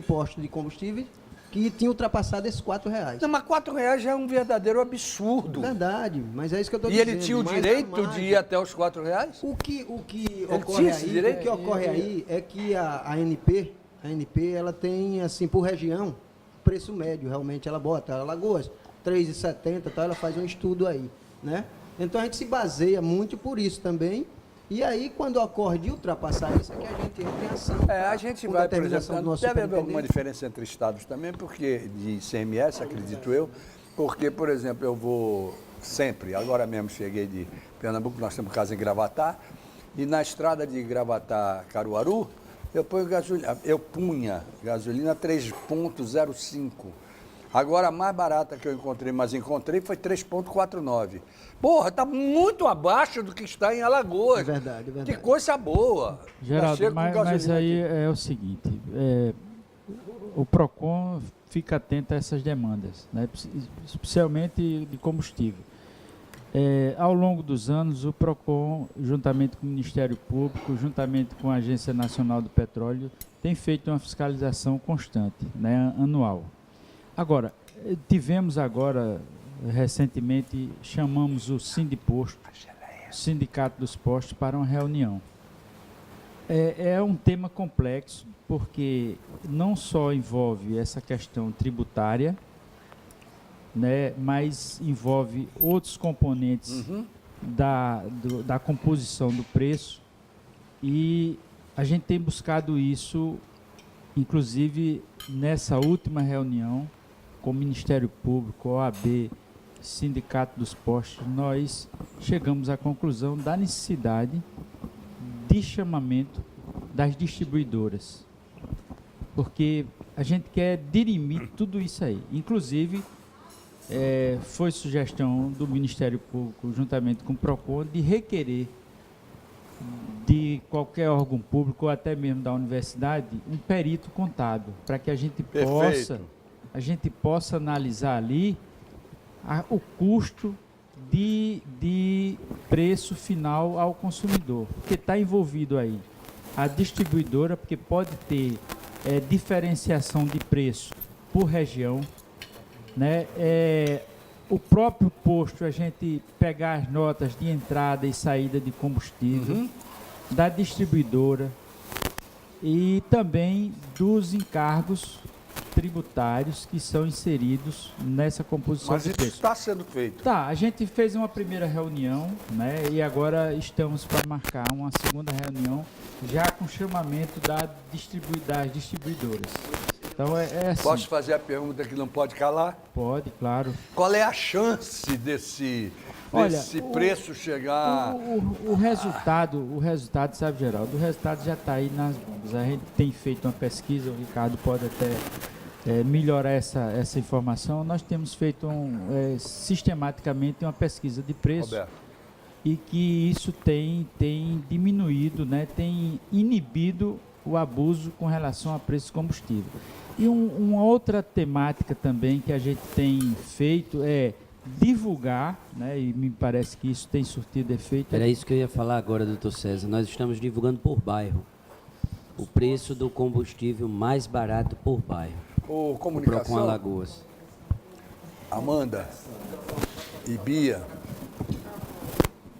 postos de combustível que tinham ultrapassado esses R$4. Não, mas R$4 já é um verdadeiro absurdo. Verdade, mas é isso que eu estou E dizendo. ele tinha o mas a direito de margem- ir até os R$4? O que tinha ocorre esse aí, direito? o que ocorre aí é que a ANP ela tem, assim, por região, preço médio, realmente ela bota, Alagoas, 3,70, tá, ela faz um estudo aí, né? Então a gente se baseia muito por isso também, e aí quando ocorre de ultrapassar isso, é que a gente entra em ação. A gente com vai, por determinação do exemplo, nosso deve haver alguma superintendente. diferença entre estados também, porque de ICMS, acredito eu, porque, por exemplo, eu vou sempre, agora mesmo cheguei de Pernambuco, nós temos casa em Gravatá, e na estrada de Gravatá-Caruaru, eu punha gasolina 3,05. Agora, a mais barata que eu encontrei, mas encontrei, foi 3,49. Porra, tá muito abaixo do que está em Alagoas. É verdade, é verdade. Que coisa boa. Já Geraldo, chega com mas gasolina aí aqui. é o seguinte, o PROCON fica atento a essas demandas, né, especialmente de combustível. Ao longo dos anos, o PROCON, juntamente com o Ministério Público, juntamente com a Agência Nacional do Petróleo, tem feito uma fiscalização constante, né, anual. Agora, tivemos agora, recentemente, chamamos o Sindiposto, Sindicato dos Postos, para uma reunião. É um tema complexo, porque não só envolve essa questão tributária, né, mas envolve outros componentes da composição do preço, e a gente tem buscado isso, inclusive nessa última reunião com o Ministério Público, OAB, Sindicato dos Postos, nós chegamos à conclusão da necessidade de chamamento das distribuidoras, porque a gente quer dirimir tudo isso aí. Inclusive, foi sugestão do Ministério Público, juntamente com o PROCON, de requerer de qualquer órgão público ou até mesmo da universidade um perito contábil, para que a gente possa analisar ali o custo de preço final ao consumidor, porque está envolvido aí a distribuidora, porque pode ter diferenciação de preço por região, né? O próprio posto, a gente pegar as notas de entrada e saída de combustível, da distribuidora e também dos encargos tributários que são inseridos nessa composição de preço. Mas isso está sendo feito. Tá, a gente fez uma primeira reunião, né, e agora estamos para marcar uma segunda reunião, já com chamamento das distribuidoras. Então, assim. Posso fazer a pergunta que não pode calar? Pode, claro. Qual é a chance desse preço chegar... O resultado, sabe, Geraldo, o resultado já está aí nas mãos. A gente tem feito uma pesquisa, o Ricardo pode até melhorar essa informação. Nós temos feito sistematicamente uma pesquisa de preço, Roberto, e que isso tem diminuído, né, tem inibido o abuso com relação a preço de combustível. E uma outra temática também que a gente tem feito é divulgar, né, e me parece que isso tem surtido efeito. Era isso que eu ia falar agora, doutor César. Nós estamos divulgando por bairro o preço do combustível mais barato por bairro. O comunicação. PROCON Alagoas. Amanda e Bia.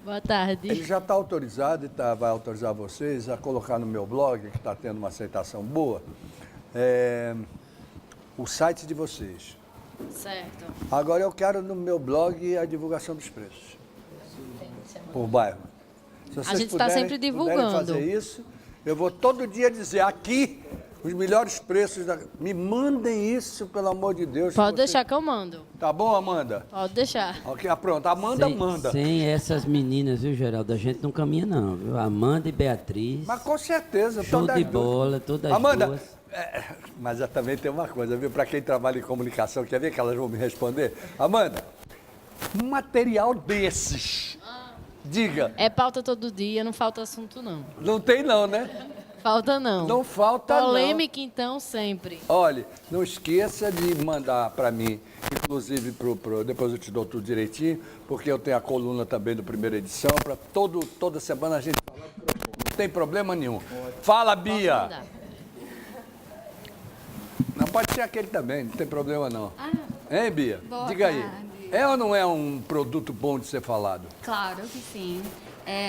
Boa tarde. Ele já está autorizado e vai autorizar vocês a colocar no meu blog, que está tendo uma aceitação boa, o site de vocês. Certo. Agora eu quero no meu blog a divulgação dos preços. Por bairro. Se vocês A gente está sempre divulgando. Fazer isso, eu vou todo dia dizer aqui os melhores preços. Me mandem isso, pelo amor de Deus. Pode deixar que eu mando. Tá bom, Amanda? Pode deixar. Ok, pronto. Amanda manda. Sem essas meninas, viu, Geraldo? A gente não caminha, não, viu? Amanda e Beatriz. Mas com certeza. Show de bola, todas Amanda, duas. Mas também tem uma coisa, viu? Para quem trabalha em comunicação, quer ver que elas vão me responder? Amanda, um material desses, diga. É pauta todo dia, não falta assunto, não. Não tem não, né? Falta não. Não falta Polêmica, então, sempre. Olha, não esqueça de mandar para mim, inclusive depois eu te dou tudo direitinho, porque eu tenho a coluna também do Primeira Edição, para toda semana a gente falar. Não tem problema nenhum. Fala, Bia. Não, pode ser aquele também, não tem problema não. Hein, Bia? Boa Diga tarde. aí. É ou não é um produto bom de ser falado? Claro que sim.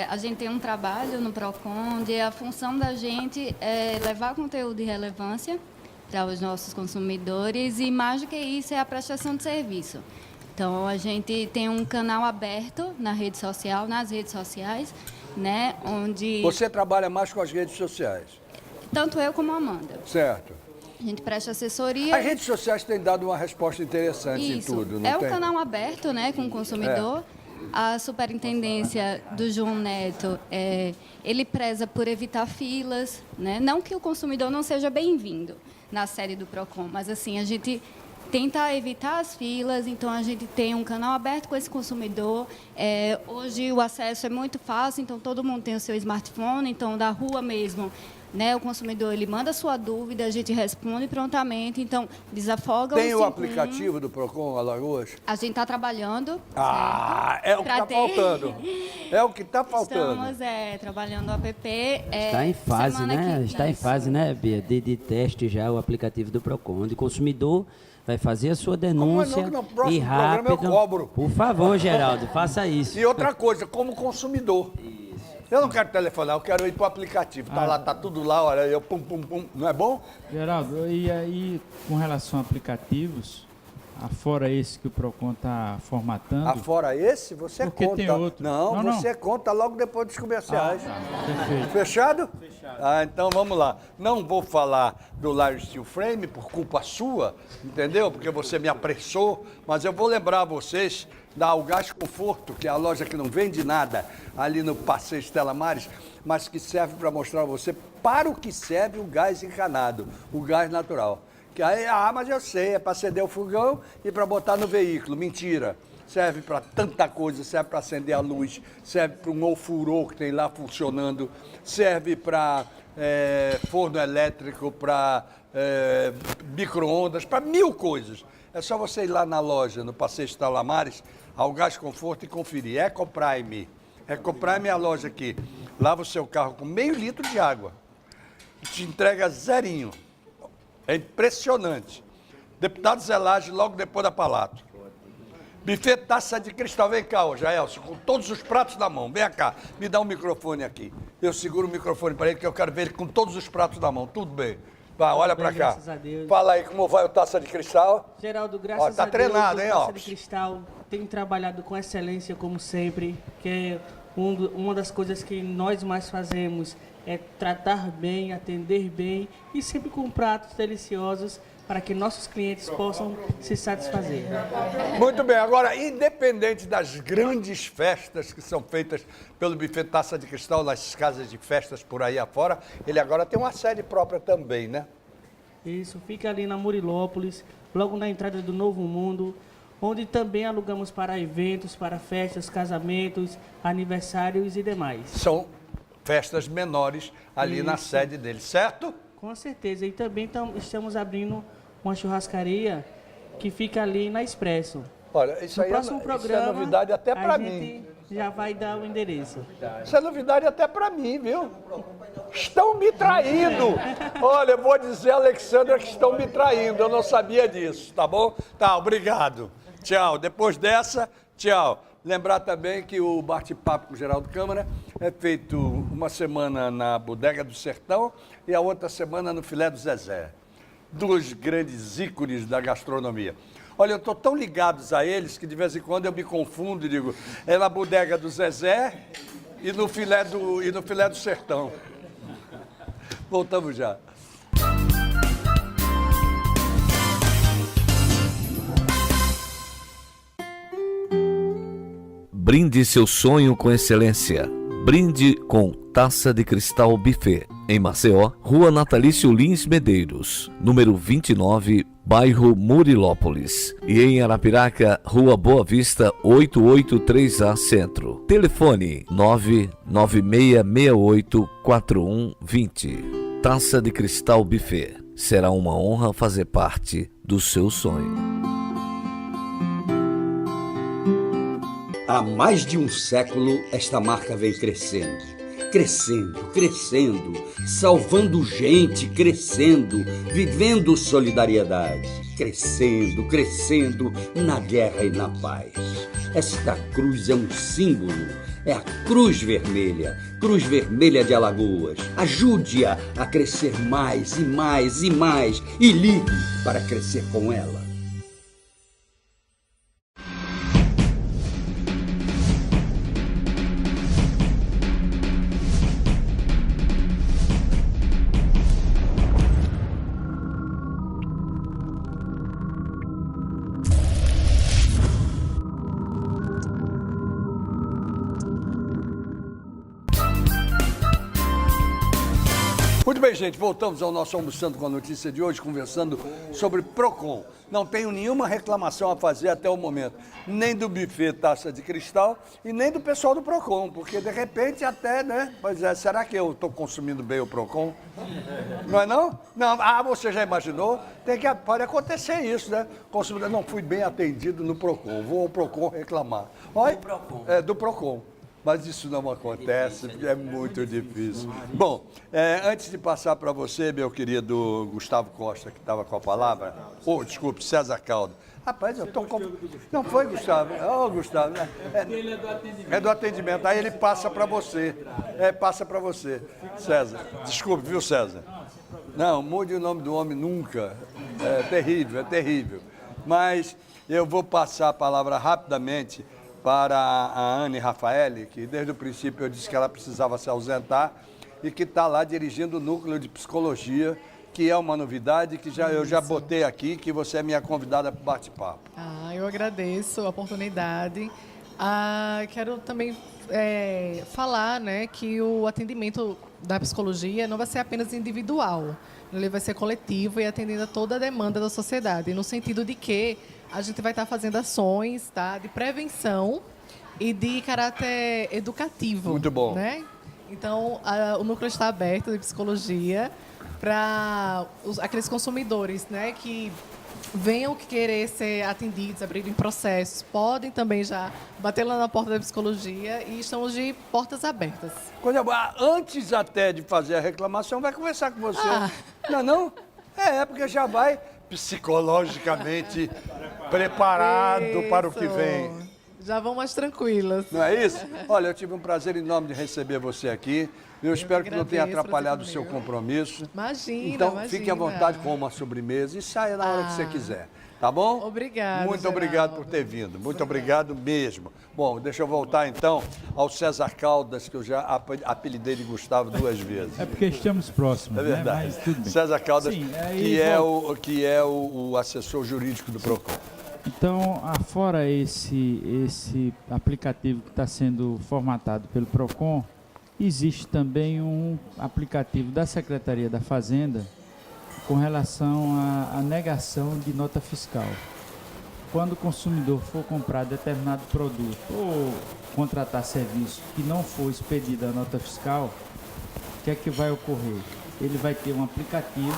A gente tem um trabalho no PROCON onde a função da gente é levar conteúdo de relevância para os nossos consumidores e, mais do que isso, é a prestação de serviço. Então, a gente tem um canal aberto nas redes sociais, né, onde... Você trabalha mais com as redes sociais? Tanto eu como a Amanda. Certo. A gente presta assessoria. As redes sociais têm dado uma resposta interessante Isso. em tudo, não é tem? um canal aberto, né, com o consumidor. A superintendência do João Neto, ele preza por evitar filas, né? Não que o consumidor não seja bem-vindo na sede do PROCON, mas assim, a gente tentar evitar as filas. Então, a gente tem um canal aberto com esse consumidor. Hoje, o acesso é muito fácil, então, todo mundo tem o seu smartphone. Então, da rua mesmo, né, o consumidor ele manda a sua dúvida, a gente responde prontamente. Então, desafoga Tem o 51. aplicativo do Procon Alagoas? A gente está trabalhando. É o que Pra está ter. faltando. É o que está faltando. Estamos trabalhando o app. Está em fase, semana né? que- Está em fase, né, Bia? De teste já o aplicativo do Procon, onde o consumidor vai fazer a sua denúncia que no próximo e rápido. programa eu cobro. Por favor, Geraldo, faça isso. E outra coisa, como consumidor. Eu não quero telefonar, eu quero ir pro aplicativo. Tá lá, tá tudo lá, olha, eu pum, pum, pum. Não é bom? Geraldo, e aí, com relação a aplicativos, afora esse que o Procon está formatando... Afora esse, você Porque conta. tem outro. Não, Não, você conta logo depois dos comerciais. Perfeito. Fechado? Fechado. Então vamos lá. Não vou falar do Large Steel Frame por culpa sua, entendeu? Porque você me apressou, mas eu vou lembrar vocês da Algás Conforto, que é a loja que não vende nada ali no Passeio Estela Maris, mas que serve para mostrar a você para o que serve o gás encanado, o gás natural. Que aí, mas eu sei, é para acender o fogão e para botar no veículo. Mentira. Serve para tanta coisa, serve para acender a luz, serve para um ofurô que tem lá funcionando, serve para forno elétrico, para micro-ondas, para 1000 coisas. É só você ir lá na loja, no Passeio Estela Maris, ao Gás Conforto e conferir. Ecoprime. Ecoprime é a loja que lava o seu carro com meio litro de água e te entrega zerinho. É impressionante. Deputado Zelage, logo depois da Palato. Buffet Taça de Cristal. Vem cá, ô Jaelson, com todos os pratos na mão. Vem cá, me dá um microfone aqui. Eu seguro o microfone para ele, que eu quero ver ele com todos os pratos na mão. Tudo bem. Vai, olha para cá. Graças a Deus. Fala aí como vai o Taça de Cristal. Geraldo, graças Tá a treinado, Deus, hein, o Taça Alves? de Cristal tem trabalhado com excelência, como sempre, que é uma das coisas que nós mais fazemos é tratar bem, atender bem e sempre com pratos deliciosos para que nossos clientes possam se satisfazer. Muito bem, agora, independente das grandes festas que são feitas pelo Buffet Taça de Cristal nas casas de festas por aí afora, ele agora tem uma sede própria também, né? Isso, fica ali na Murilópolis, logo na entrada do Novo Mundo, onde também alugamos para eventos, para festas, casamentos, aniversários e demais. São festas menores ali na Isso. sede dele, certo? Com certeza. E também estamos abrindo uma churrascaria que fica ali na Expresso. Olha, isso No aí próximo isso programa, é novidade até a para gente mim. já vai dar o endereço. Isso é novidade até para mim, viu? Estão me traindo. Olha, eu vou dizer, Alexandra, que estão me traindo. Eu não sabia disso, tá bom? Tá, obrigado. Tchau. Depois dessa, tchau. Lembrar também que o bate-papo com o Geraldo Câmara é feito uma semana na Bodega do Sertão e a outra semana no Filé do Zezé. Dois grandes ícones da gastronomia. Olha, eu estou tão ligados a eles que de vez em quando eu me confundo e digo, é na Bodega do Zezé e no Filé do Sertão. Voltamos já. Brinde seu sonho com excelência. Brinde com Taça de Cristal Buffet. Em Maceió, Rua Natalício Lins Medeiros, número 29, bairro Murilópolis. E em Arapiraca, Rua Boa Vista, 883A Centro. Telefone 996684120. Taça de Cristal Buffet. Será uma honra fazer parte do seu sonho. Há mais de um século, esta marca vem crescendo. Crescendo, crescendo, salvando gente, crescendo, vivendo solidariedade. Crescendo, crescendo, na guerra e na paz. Esta cruz é um símbolo, é a Cruz Vermelha de Alagoas. Ajude-a a crescer mais e mais e mais e ligue para crescer com ela. Muito bem, gente, voltamos ao nosso Almoçando com a Notícia de hoje, conversando sobre PROCON. Não tenho nenhuma reclamação a fazer até o momento, nem do buffet Taça de Cristal e nem do pessoal do PROCON, porque de repente até, né? Pois é, será que eu estou consumindo bem o PROCON? Não é não? Não, você já imaginou? Pode acontecer isso, né? Consumidor, não fui bem atendido no PROCON, vou ao PROCON reclamar. Olha, do PROCON. Mas isso não acontece, porque é muito difícil. Bom, antes de passar para você, meu querido Gustavo Costa, que estava com a palavra, desculpe, César Caldo. Rapaz, eu estou com... Não foi, Gustavo? Gustavo, né? É do atendimento. Aí ele passa para você. Passa para você. César, desculpe, viu, César? Não, mude o nome do homem nunca. É terrível. Mas eu vou passar a palavra rapidamente para a Anne Rafaeli, que desde o princípio eu disse que ela precisava se ausentar e que está lá dirigindo o núcleo de psicologia, que é uma novidade que eu já botei aqui, que você é minha convidada para o bate-papo. Eu agradeço a oportunidade. Quero também falar, né, que o atendimento da psicologia não vai ser apenas individual, ele vai ser coletivo e atendendo a toda a demanda da sociedade, no sentido de que a gente vai estar fazendo ações, tá, de prevenção e de caráter educativo. Muito bom. Né? Então, o núcleo está aberto de psicologia para aqueles consumidores, né, que venham querer ser atendidos, abrirem processos, podem também já bater lá na porta da psicologia e estamos de portas abertas. Coisa boa. Antes até de fazer a reclamação, vai conversar com você. Não? Porque já vai psicologicamente preparado para o que vem. Já vão mais tranquilas. Não é isso? Olha, eu tive um prazer enorme de receber você aqui. Eu espero que não tenha atrapalhado o seu compromisso. Imagina, Então, fique à vontade com uma sobremesa e saia na hora que você quiser. Tá bom? Obrigada. Muito obrigado por ter vindo. Muito obrigado mesmo. Bom, deixa eu voltar então ao César Caldas, que eu já apelidei de Gustavo 2 vezes. É porque estamos próximos, É verdade. né? Mas tudo bem. César Caldas, Sim, que é o assessor jurídico do PROCON. Então, afora esse aplicativo que está sendo formatado pelo PROCON, existe também um aplicativo da Secretaria da Fazenda com relação à negação de nota fiscal. Quando o consumidor for comprar determinado produto ou contratar serviço que não for expedida a nota fiscal, o que é que vai ocorrer? Ele vai ter um aplicativo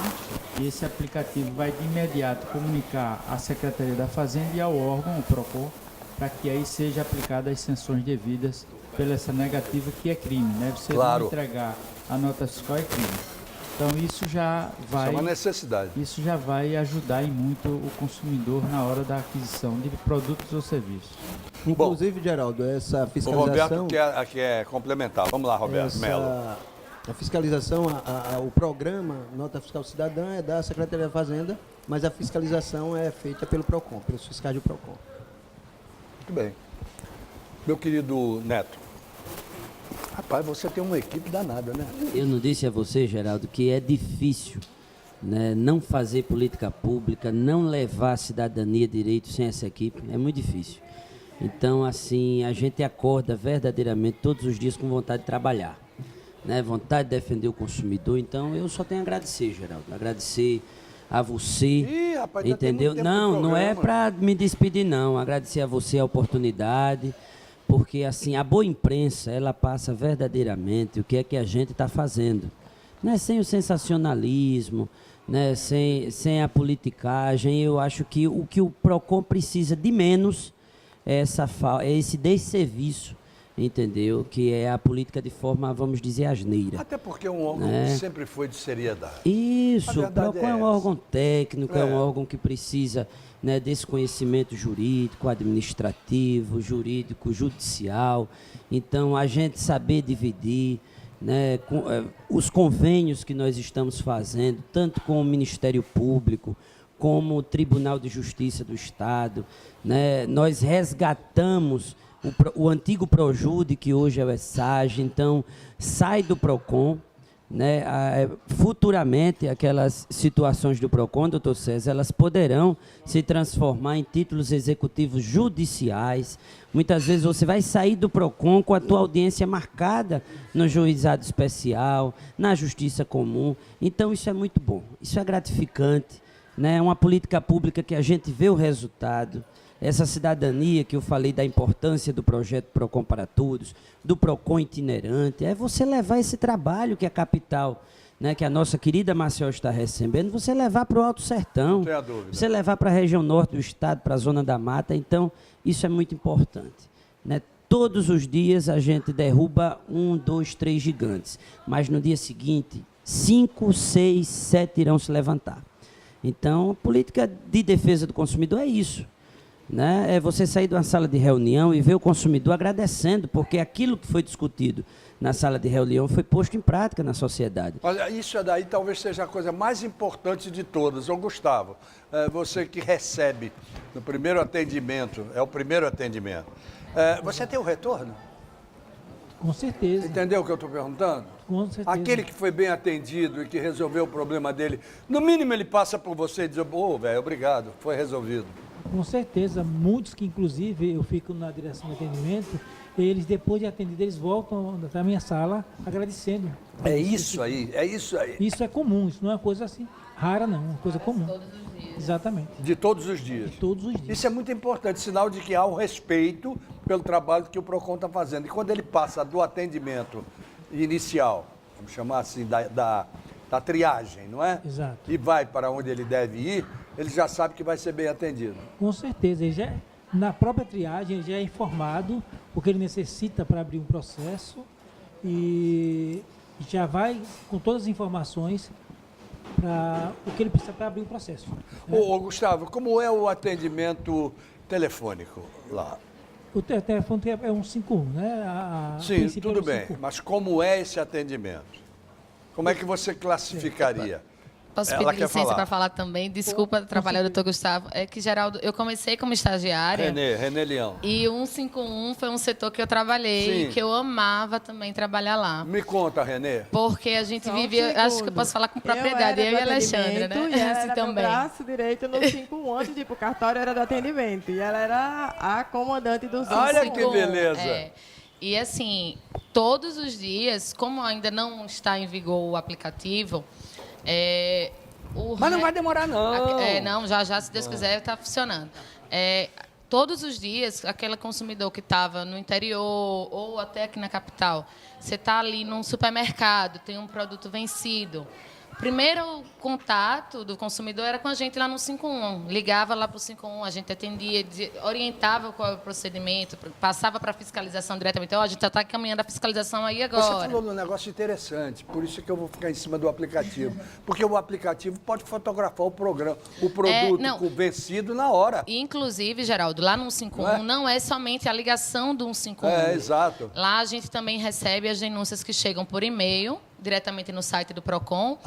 e esse aplicativo vai de imediato comunicar à Secretaria da Fazenda e ao órgão, o PROCON, para que aí seja aplicada as sanções devidas pela essa negativa que é crime, né? Você não entregar a nota fiscal é crime. Então isso já vai... Isso é uma necessidade. Isso já vai ajudar em muito o consumidor na hora da aquisição de produtos ou serviços. Inclusive, Geraldo, essa fiscalização... O Roberto quer complementar. Vamos lá, Roberto Mello. A fiscalização, o programa Nota Fiscal Cidadã é da Secretaria da Fazenda, mas a fiscalização é feita pelo PROCON, pelos fiscais do PROCON. Muito bem. Meu querido Neto, rapaz, você tem uma equipe danada, né? Eu não disse a você, Geraldo, que é difícil, né, não fazer política pública, não levar a cidadania direito sem essa equipe, é muito difícil. Então, assim, a gente acorda verdadeiramente todos os dias com vontade de trabalhar, né, vontade de defender o consumidor. Então, eu só tenho a agradecer, Geraldo, agradecer a você, rapaz, entendeu? Não é para me despedir, não. Agradecer a você a oportunidade, porque assim a boa imprensa ela passa verdadeiramente o que é que a gente está fazendo, né? Sem o sensacionalismo, né? Sem a politicagem. Eu acho que o PROCON precisa de menos é esse desserviço, entendeu? Que é a política de forma, vamos dizer, asneira. Até porque é um órgão que sempre foi de seriedade. Isso, o PROCON é um órgão técnico, é um órgão que precisa, né, desse conhecimento jurídico, administrativo, jurídico, judicial. Então, a gente saber dividir, né, os convênios que nós estamos fazendo, tanto com o Ministério Público, como o Tribunal de Justiça do Estado, né, nós resgatamos o antigo Projude, que hoje é o ESAG. Então, sai do PROCON, né, futuramente aquelas situações do PROCON, doutor César, elas poderão se transformar em títulos executivos judiciais. Muitas vezes você vai sair do PROCON com a tua audiência marcada no juizado especial, na justiça comum. Então isso é muito bom, isso é gratificante, né? É uma política pública que a gente vê o resultado. Essa cidadania que eu falei da importância do projeto PROCON para Todos, do PROCON itinerante, é você levar esse trabalho que a capital, né, que a nossa querida Maceió está recebendo, você levar para o Alto Sertão, você levar para a região norte do estado, para a Zona da Mata. Então, isso é muito importante, né? Todos os dias a gente derruba 1, 2, 3 gigantes, mas no dia seguinte, 5, 6, 7 irão se levantar. Então, a política de defesa do consumidor é isso. Né? É você sair de uma sala de reunião e ver o consumidor agradecendo, porque aquilo que foi discutido na sala de reunião foi posto em prática na sociedade. Olha, isso daí talvez seja a coisa mais importante de todas. Ô, Gustavo, você que recebe no primeiro atendimento, é o primeiro atendimento, você tem o retorno? Com certeza. Entendeu o que eu estou perguntando? Com certeza. Aquele que foi bem atendido e que resolveu o problema dele, no mínimo ele passa por você e diz, velho, obrigado, foi resolvido. Com certeza, muitos que inclusive eu fico na direção de atendimento, eles depois de atendido, eles voltam da minha sala agradecendo. É isso aí, é isso aí. Isso é comum, isso não é uma coisa assim rara não, é uma coisa comum. Todos os dias. Exatamente. De todos os dias. De todos os dias. Isso é muito importante, sinal de que há um respeito pelo trabalho que o PROCON está fazendo. E quando ele passa do atendimento inicial, vamos chamar assim, da triagem, não é? Exato. E vai para onde ele deve ir, ele já sabe que vai ser bem atendido. Com certeza, ele já, na própria triagem, ele já é informado o que ele necessita para abrir um processo e já vai com todas as informações para o que ele precisa para abrir o processo. Né? Ô, Gustavo, como é o atendimento telefônico lá? O telefone é um 51, né? Sim, tudo bem, mas como é esse atendimento? Como é que você classificaria? Posso pedir licença para falar também? Desculpa atrapalhar o doutor Gustavo. É que, Geraldo, eu comecei como estagiária. René Leão. E o 151 foi um setor que eu trabalhei e que eu amava também trabalhar lá. Me conta, René. Porque a gente vivia, acho que eu posso falar com propriedade, eu e a Alexandra, né? E ela era também. do braço direito no 51 anos, tipo, o cartório era do atendimento. E ela era a comandante do 51. Olha que beleza. É. E assim, todos os dias, como ainda não está em vigor o aplicativo, mas não vai demorar, não. Não, já, se Deus quiser, está funcionando. Todos os dias, aquele consumidor que estava no interior ou até aqui na capital, você está ali num supermercado, tem um produto vencido. O primeiro contato do consumidor era com a gente lá no 51. Ligava lá para o 51, a gente atendia, orientava qual é o procedimento, passava para a fiscalização diretamente. A gente está caminhando a fiscalização aí agora. Você falou num negócio interessante, por isso que eu vou ficar em cima do aplicativo. Porque o aplicativo pode fotografar o produto vencido na hora. Inclusive, Geraldo, lá no 151 não é somente a ligação do 151. Exato. Lá a gente também recebe as denúncias que chegam por e-mail, diretamente no site do PROCON,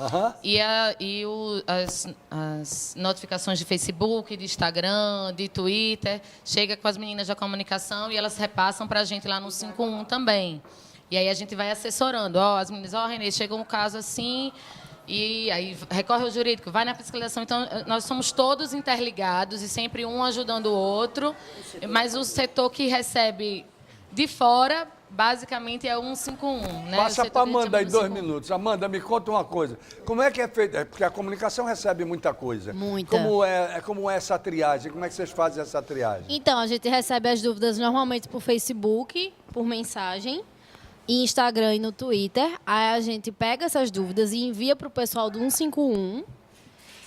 as notificações de Facebook, de Instagram, de Twitter, chega com as meninas da comunicação e elas repassam para a gente lá no 51 também. E aí a gente vai assessorando. As meninas, Renê, chega um caso assim, e aí recorre ao jurídico, vai na fiscalização. Então, nós somos todos interligados e sempre um ajudando o outro, mas o setor que recebe de fora, basicamente, é o 151. Né? Passa para Amanda aí 2 minutos. Amanda, me conta uma coisa. Como é que é feito? Porque a comunicação recebe muita coisa. Muita. Como é essa triagem? Como é que vocês fazem essa triagem? Então, a gente recebe as dúvidas normalmente por Facebook, por mensagem, em Instagram e no Twitter. Aí a gente pega essas dúvidas e envia para o pessoal do 151.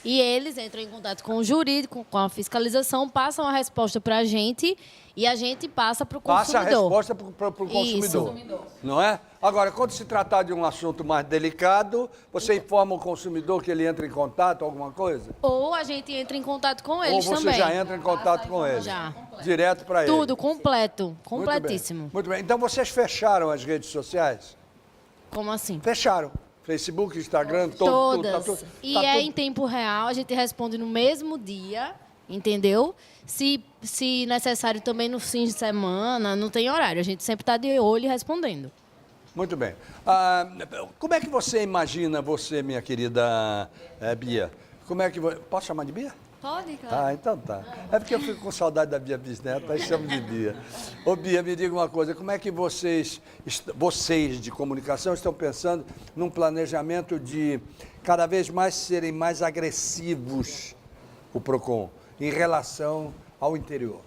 E eles entram em contato com o jurídico, com a fiscalização, passam a resposta para a gente e a gente passa para o consumidor. Passa a resposta para o consumidor. Isso. Não é? Agora, quando se tratar de um assunto mais delicado, você informa o consumidor que ele entra em contato, alguma coisa? Ou a gente entra em contato com eles também. Ou você já entra em contato com eles? Já. Direto para eles? Tudo, completo. Completíssimo. Muito bem. Então, vocês fecharam as redes sociais? Como assim? Fecharam. Facebook, Instagram, todas. Tudo. E em tempo real, a gente responde no mesmo dia, entendeu? Se necessário também no fim de semana, não tem horário. A gente sempre está de olho e respondendo. Muito bem. Como é que você imagina, minha querida Bia? Posso chamar de Bia? Pode, claro. Então tá. É porque eu fico com saudade da Bia bisneta, aí chamo de Bia. Ô Bia, me diga uma coisa, como é que vocês de comunicação estão pensando num planejamento de cada vez mais serem mais agressivos, o PROCON, em relação ao interior?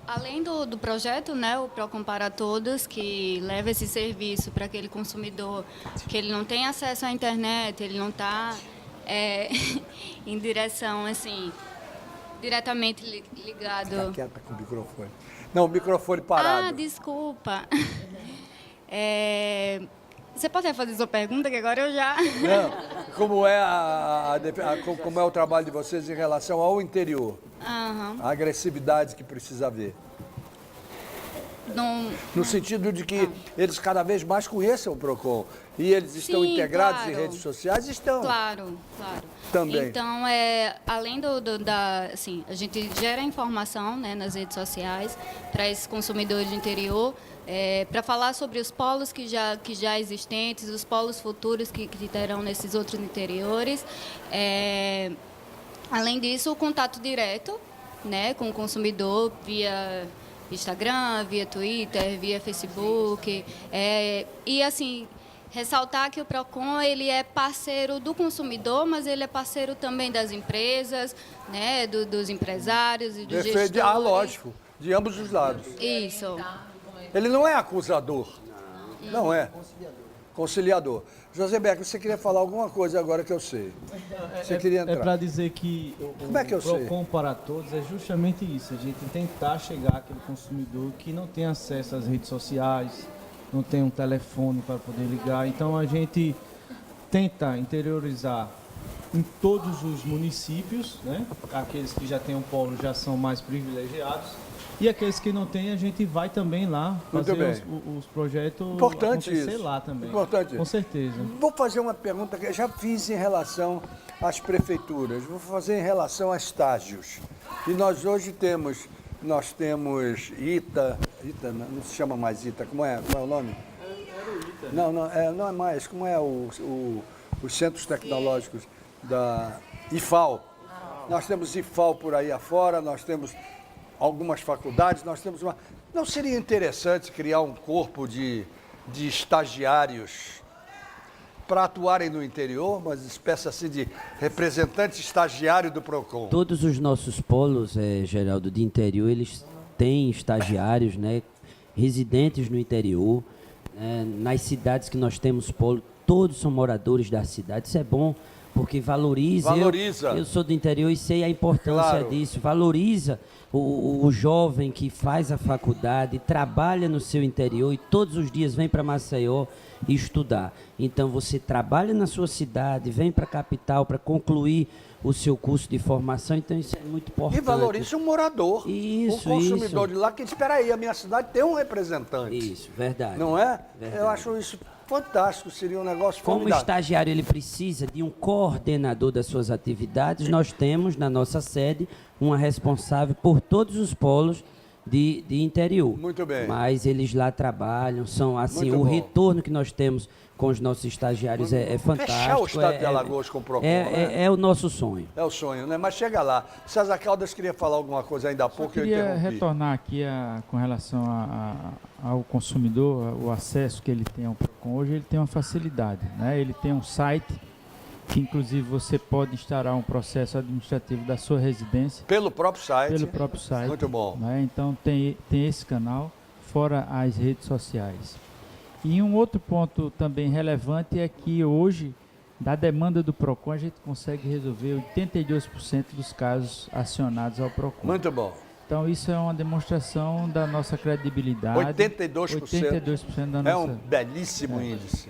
Além do projeto, né, o PROCON para Todos, que leva esse serviço para aquele consumidor que ele não tem acesso à internet, ele não está em direção, assim, diretamente ligado... Fica quieta com o microfone. Não, o microfone parado. Desculpa. Você pode fazer sua pergunta, que agora eu já... Não, como é o trabalho de vocês em relação ao interior? A agressividade que precisa haver. No sentido de que eles cada vez mais conheçam o PROCON e eles estão integrados em redes sociais? Estão. Claro. Também. Então, além assim, a gente gera informação, né, nas redes sociais para esses consumidores do interior, para falar sobre os polos que já existentes, os polos futuros que terão nesses outros interiores. Além disso, o contato direto, né, com o consumidor via Instagram, via Twitter, via Facebook. E, assim, ressaltar que o PROCON ele é parceiro do consumidor, mas ele é parceiro também das empresas, né, dos empresários e dos gestores. Lógico, de ambos os lados. Isso. Ele não é acusador. Não é. Conciliador. José Becker, você queria falar alguma coisa agora que eu sei. Você queria entrar. É para dizer que Como é que eu sei? PROCON para Todos é justamente isso, a gente tentar chegar àquele consumidor que não tem acesso às redes sociais, não tem um telefone para poder ligar. Então a gente tenta interiorizar em todos os municípios, né? Aqueles que já têm um polo já são mais privilegiados. E aqueles que não têm, a gente vai também lá fazer os projetos acontecer lá também. Importante. Com certeza. Vou fazer uma pergunta que eu já fiz em relação às prefeituras. Vou fazer em relação a estágios. E nós hoje temos ITA, não se chama mais ITA, como é o nome? Era o ITA. Não é mais, como é os centros tecnológicos da IFAL. Nós temos IFAL por aí afora, nós temos algumas faculdades, nós temos uma... Não seria interessante criar um corpo de estagiários para atuarem no interior, uma espécie assim de representante estagiário do PROCON? Todos os nossos polos, Geraldo, de interior, eles têm estagiários, né, residentes no interior. Nas cidades que nós temos polo, todos são moradores da cidade. Isso é bom, porque valoriza. Eu sou do interior e sei a importância disso. Valoriza o jovem que faz a faculdade, trabalha no seu interior e todos os dias vem para Maceió estudar. Então você trabalha na sua cidade, vem para a capital para concluir o seu curso de formação, então isso é muito importante. E valoriza o morador, o consumidor de lá, que espera aí, a minha cidade tem um representante. Isso, verdade. Não é? Verdade. Eu acho isso fantástico, seria um negócio formidável. Como o estagiário ele precisa de um coordenador das suas atividades, nós temos na nossa sede uma responsável por todos os polos de interior. Muito bem. Mas eles lá trabalham, são assim, o retorno que nós temos com os nossos estagiários é fantástico. Fechar o estado de Alagoas com o PROCON, é o nosso sonho. É o sonho, né? Mas chega lá. César Caldas queria falar alguma coisa ainda há pouco, eu interrompi. Retornar aqui com relação ao consumidor, o acesso que ele tem ao PROCON. Hoje ele tem uma facilidade, né? Ele tem um site que inclusive você pode instaurar um processo administrativo da sua residência. Pelo próprio site. Pelo próprio site. Muito bom. Né? Então tem esse canal, fora as redes sociais. E um outro ponto também relevante é que hoje, da demanda do PROCON, a gente consegue resolver 82% dos casos acionados ao PROCON. Muito bom. Então isso é uma demonstração da nossa credibilidade. 82%. 82% da nossa... É um belíssimo índice.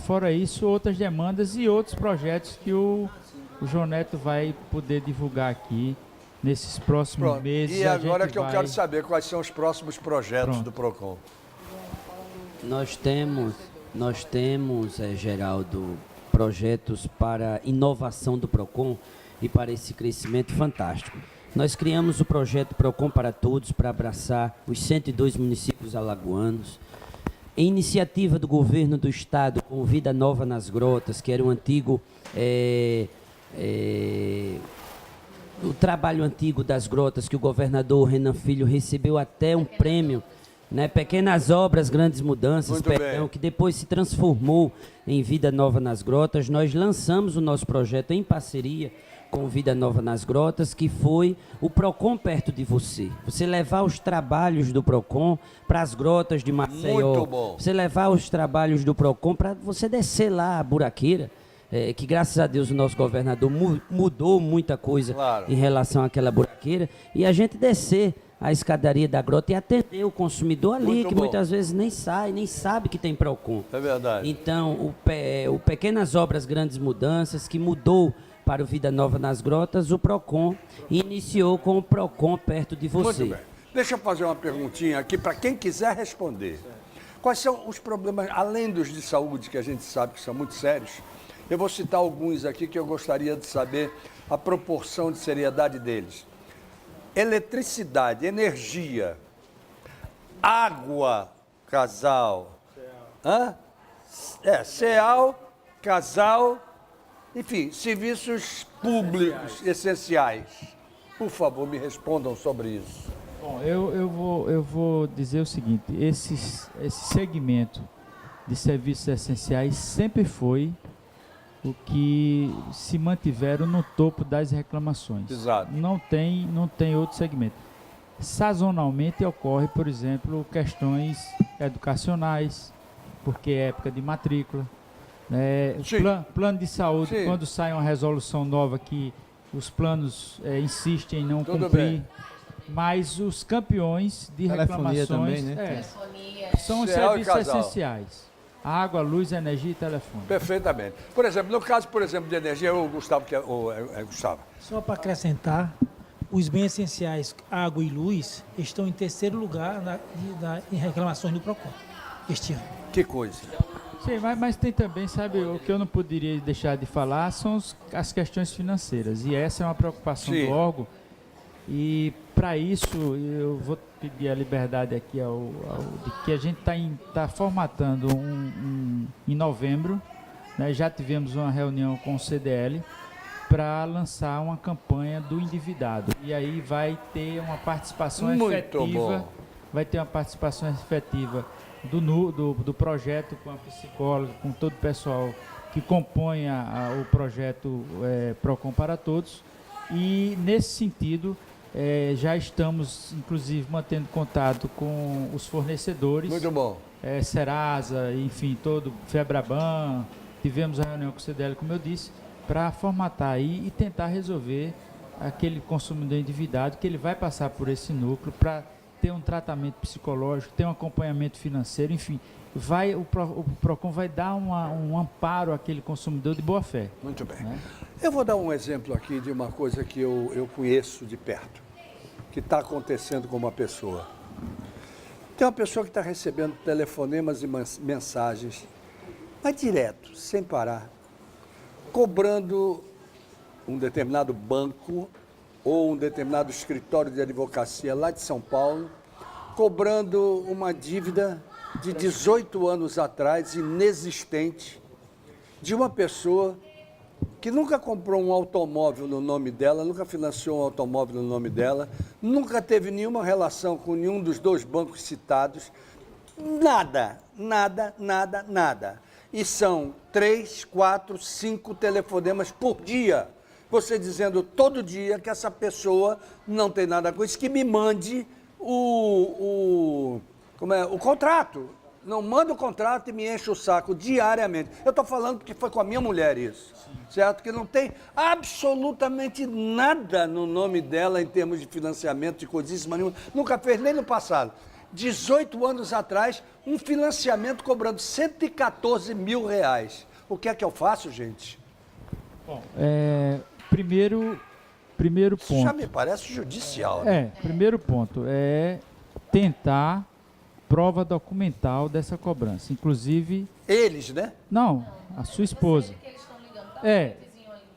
Fora isso, outras demandas e outros projetos que o João Neto vai poder divulgar aqui nesses próximos meses. E agora que eu quero saber quais são os próximos projetos do PROCON. Nós temos, Geraldo, projetos para inovação do PROCON e para esse crescimento fantástico. Nós criamos o projeto PROCON para Todos para abraçar os 102 municípios alagoanos. Em iniciativa do governo do estado com Vida Nova nas Grotas, que era um antigo o trabalho antigo das grotas, que o governador Renan Filho recebeu até um prêmio, né? Pequenas Obras, Grandes Mudanças, que depois se transformou em Vida Nova nas Grotas. Nós lançamos o nosso projeto em parceria com Vida Nova nas Grotas, que foi o PROCON perto de você. Você levar os trabalhos do PROCON para as grotas de Maceió. Muito bom. Você levar os trabalhos do PROCON para você descer lá a buraqueira, que graças a Deus o nosso governador mudou muita coisa em relação àquela buraqueira, e a gente descer a escadaria da grota e atender o consumidor ali, Muito que bom. muitas vezes nem sabe que tem PROCON. É verdade. Então, o Pequenas Obras, Grandes Mudanças, que mudou para o Vida Nova nas Grotas, o PROCON, e iniciou com o PROCON perto de você. Muito bem. Deixa eu fazer uma perguntinha aqui para quem quiser responder. Quais são os problemas, além dos de saúde, que a gente sabe que são muito sérios? Eu vou citar alguns aqui que eu gostaria de saber a proporção de seriedade deles. Eletricidade, energia, água, casal. CEAL, casal, enfim, serviços públicos essenciais. Por favor, me respondam sobre isso. Bom, eu vou dizer o seguinte, esse segmento de serviços essenciais sempre foi o que se mantiveram no topo das reclamações. Exato. Não tem outro segmento. Sazonalmente ocorre, por exemplo, questões educacionais, porque é época de matrícula. Plano de saúde, Sim. quando sai uma resolução nova que os planos insistem em não Tudo cumprir. bem. Mas os campeões de Telefonia reclamações também, né? são os CEAL e serviços casal. essenciais. Água, luz, energia e telefone. Perfeitamente. Por exemplo, no caso, de energia, o Gustavo, Gustavo. Só para acrescentar, os bens essenciais, água e luz, estão em terceiro lugar em reclamações do PROCON este ano. Que coisa. Sim, mas tem também, sabe, o que eu não poderia deixar de falar são as questões financeiras. E essa é uma preocupação Sim. do órgão. E para isso eu vou pedir a liberdade aqui de que a gente está formatando em novembro, né, já tivemos uma reunião com o CDL para lançar uma campanha do endividado. E aí vai ter uma participação Muito efetiva, bom. vai ter uma participação efetiva do projeto, com a psicóloga, com todo o pessoal que compõe o projeto PROCON para Todos. E nesse sentido, já estamos, inclusive, mantendo contato com os fornecedores. Muito bom. Serasa, enfim, Febraban. Tivemos a reunião com o CDL, como eu disse, para formatar aí e tentar resolver aquele consumidor endividado, que ele vai passar por esse núcleo para ter um tratamento psicológico, ter um acompanhamento financeiro, enfim. O PROCON vai dar um amparo àquele consumidor de boa fé. Muito bem. Né? Eu vou dar um exemplo aqui de uma coisa que eu conheço de perto, que está acontecendo com uma pessoa. Tem uma pessoa que está recebendo telefonemas e mensagens, mas direto, sem parar, cobrando um determinado banco ou um determinado escritório de advocacia lá de São Paulo, cobrando uma dívida de 18 anos atrás, inexistente, de uma pessoa que nunca comprou um automóvel no nome dela, nunca financiou um automóvel no nome dela, nunca teve nenhuma relação com nenhum dos dois bancos citados, nada. E são 3, 4, 5 telefonemas por dia. Você dizendo todo dia que essa pessoa não tem nada com isso, que me mande o contrato. Não manda o contrato e me enche o saco diariamente. Eu estou falando porque foi com a minha mulher isso, certo? Que não tem absolutamente nada no nome dela em termos de financiamento, de coisíssima nenhuma. Nunca fez nem no passado. 18 anos atrás, um financiamento cobrando R$114 mil. O que é que eu faço, gente? Bom, primeiro ponto. Isso já me parece judicial. Né? Primeiro ponto é tentar prova documental dessa cobrança. Inclusive... Eles, né? Não, a sua esposa.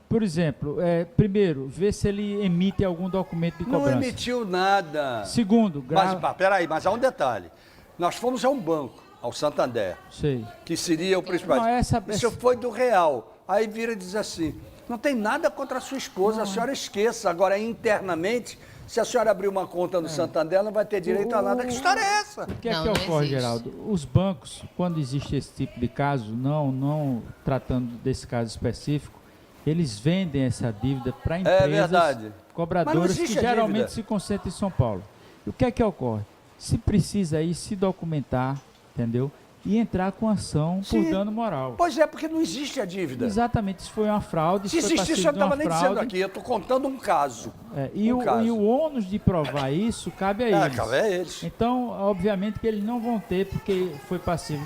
Por exemplo, primeiro, ver se ele emite algum documento de cobrança. Não emitiu nada. Segundo, Mas há um detalhe. Nós fomos a um banco. ao Santander, Sei. que seria o principal. Não, Isso foi do real. Aí vira e diz assim, não tem nada contra a sua esposa, a senhora esqueça. Agora, internamente, se a senhora abrir uma conta no Santander, não vai ter direito a nada. Que história é essa? O que é que ocorre, Geraldo? Os bancos, quando existe esse tipo de caso, não tratando desse caso específico, eles vendem essa dívida para empresas cobradoras que geralmente se concentram em São Paulo. E o que é que ocorre? Se precisa aí se documentar, entendeu? E entrar com ação por dano moral. Pois é, porque não existe a dívida. Exatamente, isso foi uma fraude. Se existisse, eu não estava nem dizendo aqui, eu estou contando um caso. E o ônus de provar isso cabe a eles. Cabe a eles. Então, obviamente que eles não vão ter, porque foi passivo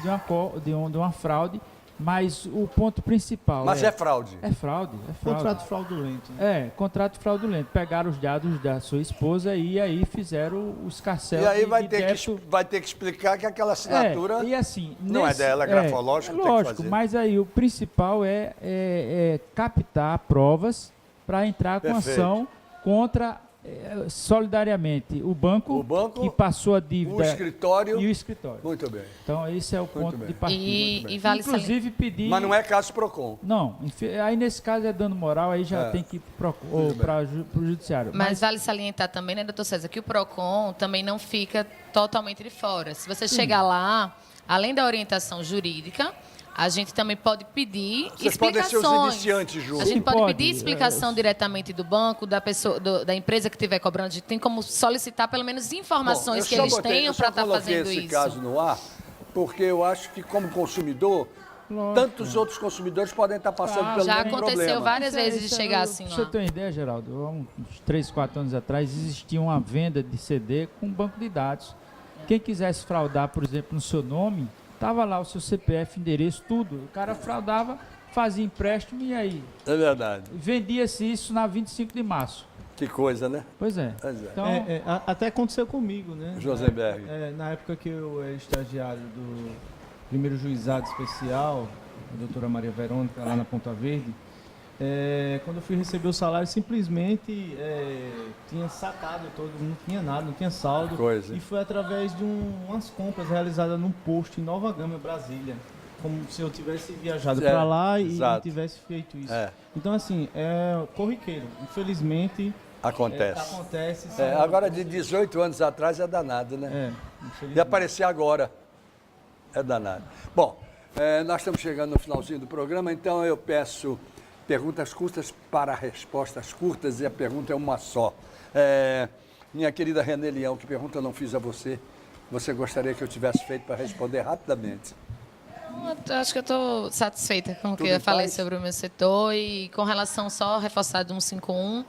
de uma fraude, mas o ponto principal é fraude. É fraude. Contrato fraudulento. Contrato fraudulento. Pegaram os dados da sua esposa e aí fizeram o escarcéu. E aí vai ter que explicar que aquela assinatura e assim, não é dela, é grafológico. Lógico, mas aí o principal é captar provas para entrar com ação contra solidariamente o banco que passou a dívida e o escritório. Muito bem. Então esse é o ponto de partida. E vale inclusive pedir. Mas não é caso Procon. Não, aí nesse caso é dano moral, aí já tem que ir para o judiciário. Mas vale salientar também, né, doutor César, que o Procon também não fica totalmente de fora. Se você chegar lá, além da orientação jurídica, a gente também pode pedir Vocês explicações. podem ser os iniciantes, Ju. A gente pode pedir explicação diretamente do banco, da pessoa, da empresa que estiver cobrando. A gente tem como solicitar pelo menos informações que eles tenham para estar fazendo isso. Eu esse caso no ar, porque eu acho que como consumidor, tantos outros consumidores podem estar passando pelo mesmo problema. Já aconteceu várias vezes de chegar assim lá. Pra você ter uma ideia, Geraldo, há uns 3, 4 anos atrás existia uma venda de CD com um banco de dados. Quem quisesse fraudar, por exemplo, no seu nome, estava lá o seu CPF, endereço, tudo. O cara fraudava, fazia empréstimo e aí? É verdade. Vendia-se isso na 25 de março. Que coisa, né? Pois é. Então, até aconteceu comigo, né? Josenberg. Na época que eu era estagiário do primeiro juizado especial, a doutora Maria Verônica, lá na Ponta Verde, quando eu fui receber o salário, simplesmente tinha sacado todo, não tinha nada, não tinha saldo. E foi através de umas compras realizadas num posto em Nova Gama, Brasília. Como se eu tivesse viajado para lá e tivesse feito isso. Então, assim, é corriqueiro. Infelizmente... Acontece. Agora, de 18 anos atrás, é danado, né? E aparecer agora é danado. Bom, nós estamos chegando no finalzinho do programa, então eu peço... Perguntas curtas para respostas curtas, e a pergunta é uma só. Minha querida René Leão, que pergunta eu não fiz a você, você gostaria que eu tivesse feito para responder rapidamente? Acho que eu estou satisfeita com o que eu falei sobre o meu setor e com relação só a reforçar do 151,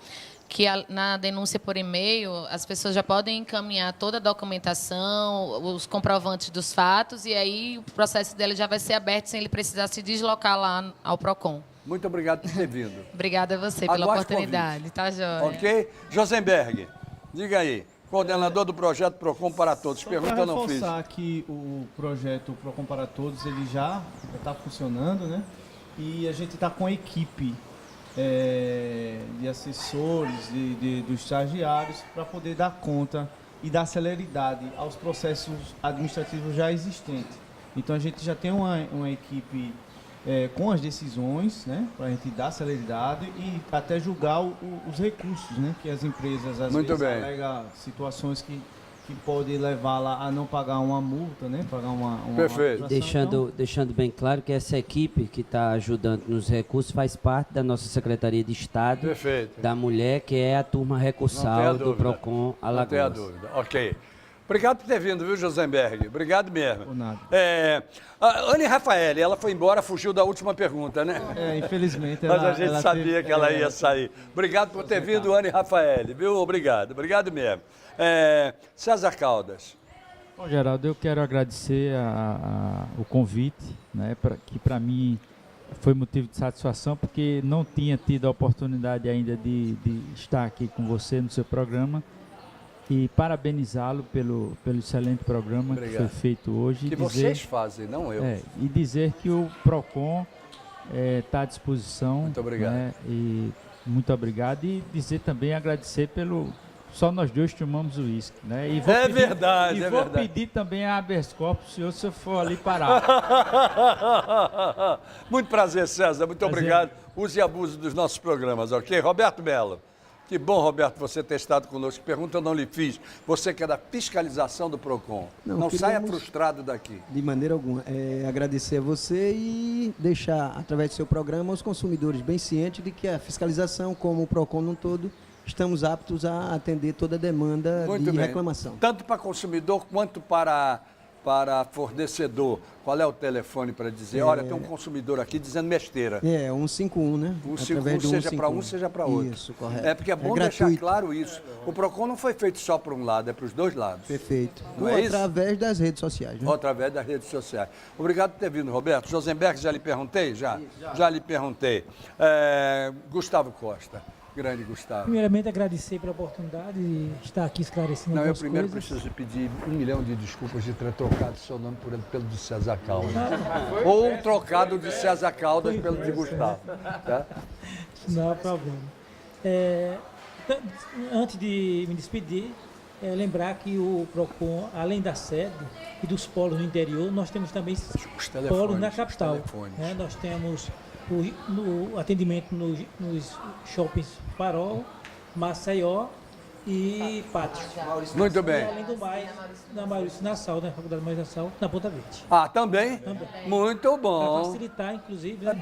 que na denúncia por e-mail as pessoas já podem encaminhar toda a documentação, os comprovantes dos fatos, e aí o processo dele já vai ser aberto sem ele precisar se deslocar lá ao Procon. Muito obrigado por ter vindo. Obrigada a você pela oportunidade, tá, joia? Ok? Josenberg, diga aí, coordenador do projeto Procon para Todos. Pergunta eu não fiz. Para reforçar que o projeto Procon para Todos ele já está funcionando, né? E a gente está com a equipe de assessores, dos estagiários, para poder dar conta e dar celeridade aos processos administrativos já existentes. Então a gente já tem uma equipe com as decisões, né, para a gente dar celeridade e até julgar os recursos, né, que as empresas às vezes alegam situações que podem levá-la a não pagar uma multa, né, pagar uma Perfeito. Deixando bem claro que essa equipe que está ajudando nos recursos faz parte da nossa Secretaria de Estado da Mulher, que é a turma recursal do Procon Alagoas. Não tenha dúvida. Ok. Obrigado por ter vindo, viu, Josenberg? Obrigado mesmo. Por nada. A Anne Rafael, ela foi embora, fugiu da última pergunta, né? Infelizmente. Mas a gente sabia que ela ia sair. Obrigado por ter vindo, Anne Rafael, viu? Obrigado mesmo. César Caldas. Bom, Geraldo, eu quero agradecer o convite, né, que para mim foi motivo de satisfação, porque não tinha tido a oportunidade ainda de estar aqui com você no seu programa. E parabenizá-lo pelo excelente programa que foi feito hoje. Que vocês fazem, não eu. E dizer que o Procon está à disposição. Muito obrigado. Né, e muito obrigado. E dizer também, agradecer pelo só nós dois tomamos uísque, né? E verdade, vou pedir também a habeas corpus, se eu for ali parar. Muito prazer, César. Muito obrigado. Use e abuse dos nossos programas, ok? Roberto Melo. Que bom, Roberto, você ter estado conosco. Pergunta eu não lhe fiz. Você que é da fiscalização do PROCON. Não saia frustrado daqui. De maneira alguma. Agradecer a você e deixar, através do seu programa, os consumidores bem cientes de que a fiscalização, como o PROCON no todo, estamos aptos a atender toda a demanda de reclamação. Tanto para consumidor quanto para fornecedor. Qual é o telefone para dizer? Olha, tem um consumidor aqui dizendo besteira. 151, né? 151, seja para um, seja para outro. Isso, correto. É porque é bom deixar claro isso. O PROCON não foi feito só para um lado, é para os dois lados. Perfeito. Não é isso? Através das redes sociais. Né? Ou através das redes sociais. Obrigado por ter vindo, Roberto. Josenberg, já lhe perguntei? Já lhe perguntei. Gustavo Costa. Grande Gustavo. Primeiramente, agradecer pela oportunidade de estar aqui esclarecendo Não, eu algumas primeiro coisas. preciso pedir 1 milhão de desculpas de ter trocado seu nome pelo de César Caldas. Ou trocado de César Caldas pelo de Gustavo. Tá? Não há problema. Antes de me despedir, lembrar que o PROCON, além da sede e dos polos no interior, nós temos também polos na capital. Nós temos o atendimento nos shoppings Farol, Maceió e Pátio. Muito bem. E, além do mais, na Maurício Nassau, na Faculdade Maurício Nassau, na Ponta Verde. Também? Muito bom. Para facilitar, inclusive, né?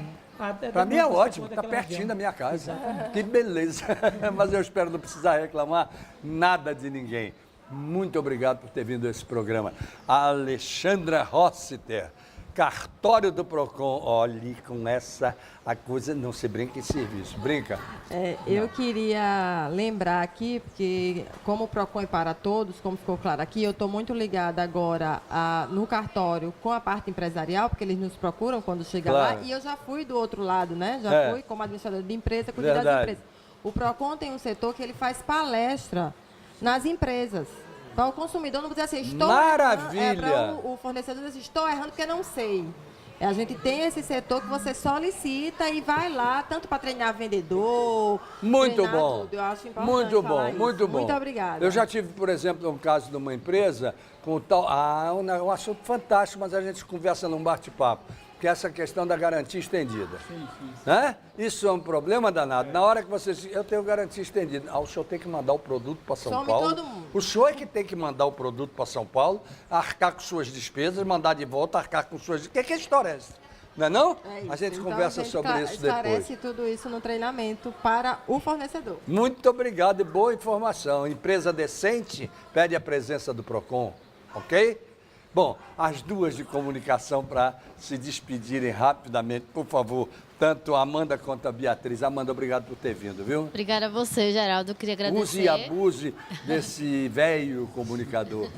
Para mim é ótimo, está pertinho da minha casa. Exatamente. Que beleza. Mas eu espero não precisar reclamar nada de ninguém. Muito obrigado por ter vindo a esse programa. A Alexandra Rossiter, cartório do PROCON. Olhe, com essa a coisa não se brinca em serviço. Brinca? Eu queria lembrar aqui, porque como o PROCON é para todos, como ficou claro aqui, eu estou muito ligada agora no cartório com a parte empresarial, porque eles nos procuram quando chega lá, e eu já fui do outro lado, né? Já fui como administradora de empresa, cuidar das empresas. O PROCON tem um setor que ele faz palestra nas empresas. Para o consumidor não dizer assim, estou Maravilha! errando. Para o fornecedor dizer assim, estou errando porque não sei. A gente tem esse setor que você solicita e vai lá, tanto para treinar vendedor. Muito bom. Tudo. Eu acho importante. Muito bom, falar muito isso. bom. Muito obrigada. Eu já tive, por exemplo, um caso de uma empresa com o tal. Um assunto fantástico, mas a gente conversa num bate-papo. Que é essa questão da garantia estendida. Sim. Isso é um problema danado. Na hora que você diz, eu tenho garantia estendida, o senhor tem que mandar o produto para São Paulo. Todo mundo. O senhor é que tem que mandar o produto para São Paulo, arcar com suas despesas, mandar de volta, arcar com suas... Que história é essa? Não é não? É a gente então, conversa sobre isso depois. Esclarece tudo isso no treinamento para o fornecedor. Muito obrigado e boa informação. Empresa decente pede a presença do PROCON, ok? Bom, as duas de comunicação para se despedirem rapidamente, por favor, tanto a Amanda quanto a Beatriz. Amanda, obrigado por ter vindo, viu? Obrigada a você, Geraldo. Queria agradecer. Use e abuse desse velho comunicador,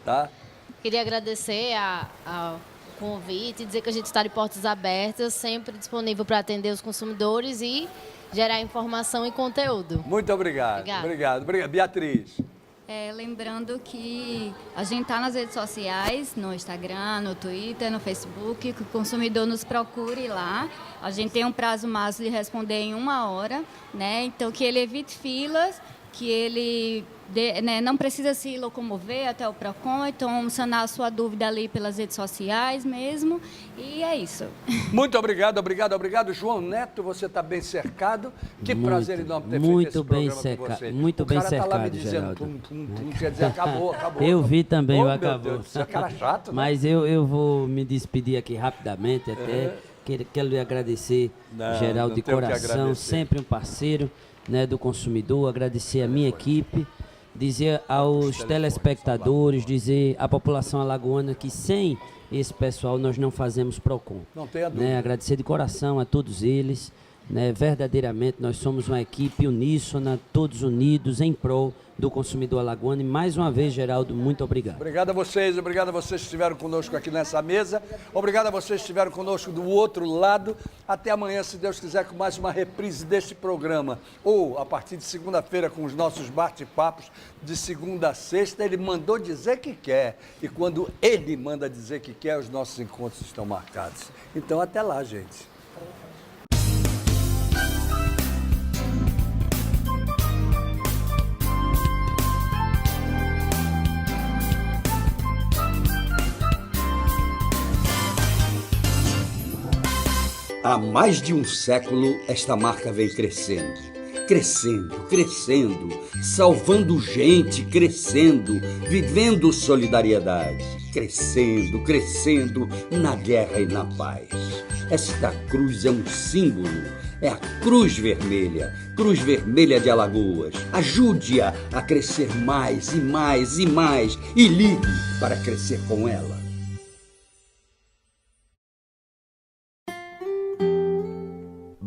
tá? Queria agradecer ao convite, dizer que a gente está de portas abertas, sempre disponível para atender os consumidores e gerar informação e conteúdo. Muito obrigado. Obrigado. Beatriz. Lembrando que a gente está nas redes sociais, no Instagram, no Twitter, no Facebook, que o consumidor nos procure lá. A gente tem um prazo máximo de responder em 1 hora, né? Então, que ele evite filas, que ele não precisa se locomover até o PROCON, então sanar a sua dúvida ali pelas redes sociais mesmo, e é isso. Muito obrigado. João Neto, você está bem cercado. Que prazer enorme ter feito esse programa com você. Muito bem cercado, O cara está lá me dizendo, quer dizer, acabou. Eu vi também, meu acabou. Deus, você é cara chato, né? Mas eu vou me despedir aqui rapidamente, até quero lhe agradecer, Geraldo, de coração, sempre um parceiro, né, do consumidor, agradecer a minha equipe, dizer aos telespectadores, dizer à população alagoana que sem esse pessoal nós não fazemos PROCON. Não tenha dúvida. Né, agradecer de coração a todos eles, né, verdadeiramente nós somos uma equipe uníssona, todos unidos em prol do consumidor alagoano. E mais uma vez, Geraldo, muito obrigado. Obrigado a vocês que estiveram conosco aqui nessa mesa. Obrigado a vocês que estiveram conosco do outro lado. Até amanhã, se Deus quiser, com mais uma reprise deste programa. Ou, a partir de segunda-feira, com os nossos bate-papos de segunda a sexta. Ele mandou dizer que quer. E quando ele manda dizer que quer, os nossos encontros estão marcados. Então, até lá, gente. Há mais de um século, esta marca vem crescendo. Crescendo, crescendo, salvando gente, crescendo, vivendo solidariedade. Crescendo, crescendo, na guerra e na paz. Esta cruz é um símbolo, é a Cruz Vermelha de Alagoas. Ajude-a a crescer mais e mais e mais e ligue para crescer com ela.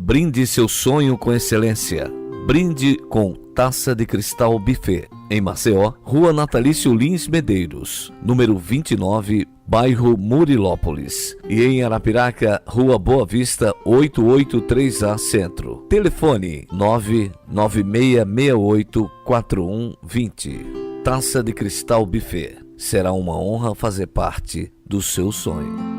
Brinde seu sonho com excelência. Brinde com Taça de Cristal Buffet. Em Maceió, Rua Natalício Lins Medeiros, número 29, bairro Murilópolis. E em Arapiraca, Rua Boa Vista, 883A Centro. Telefone 996684120. Taça de Cristal Buffet. Será uma honra fazer parte do seu sonho.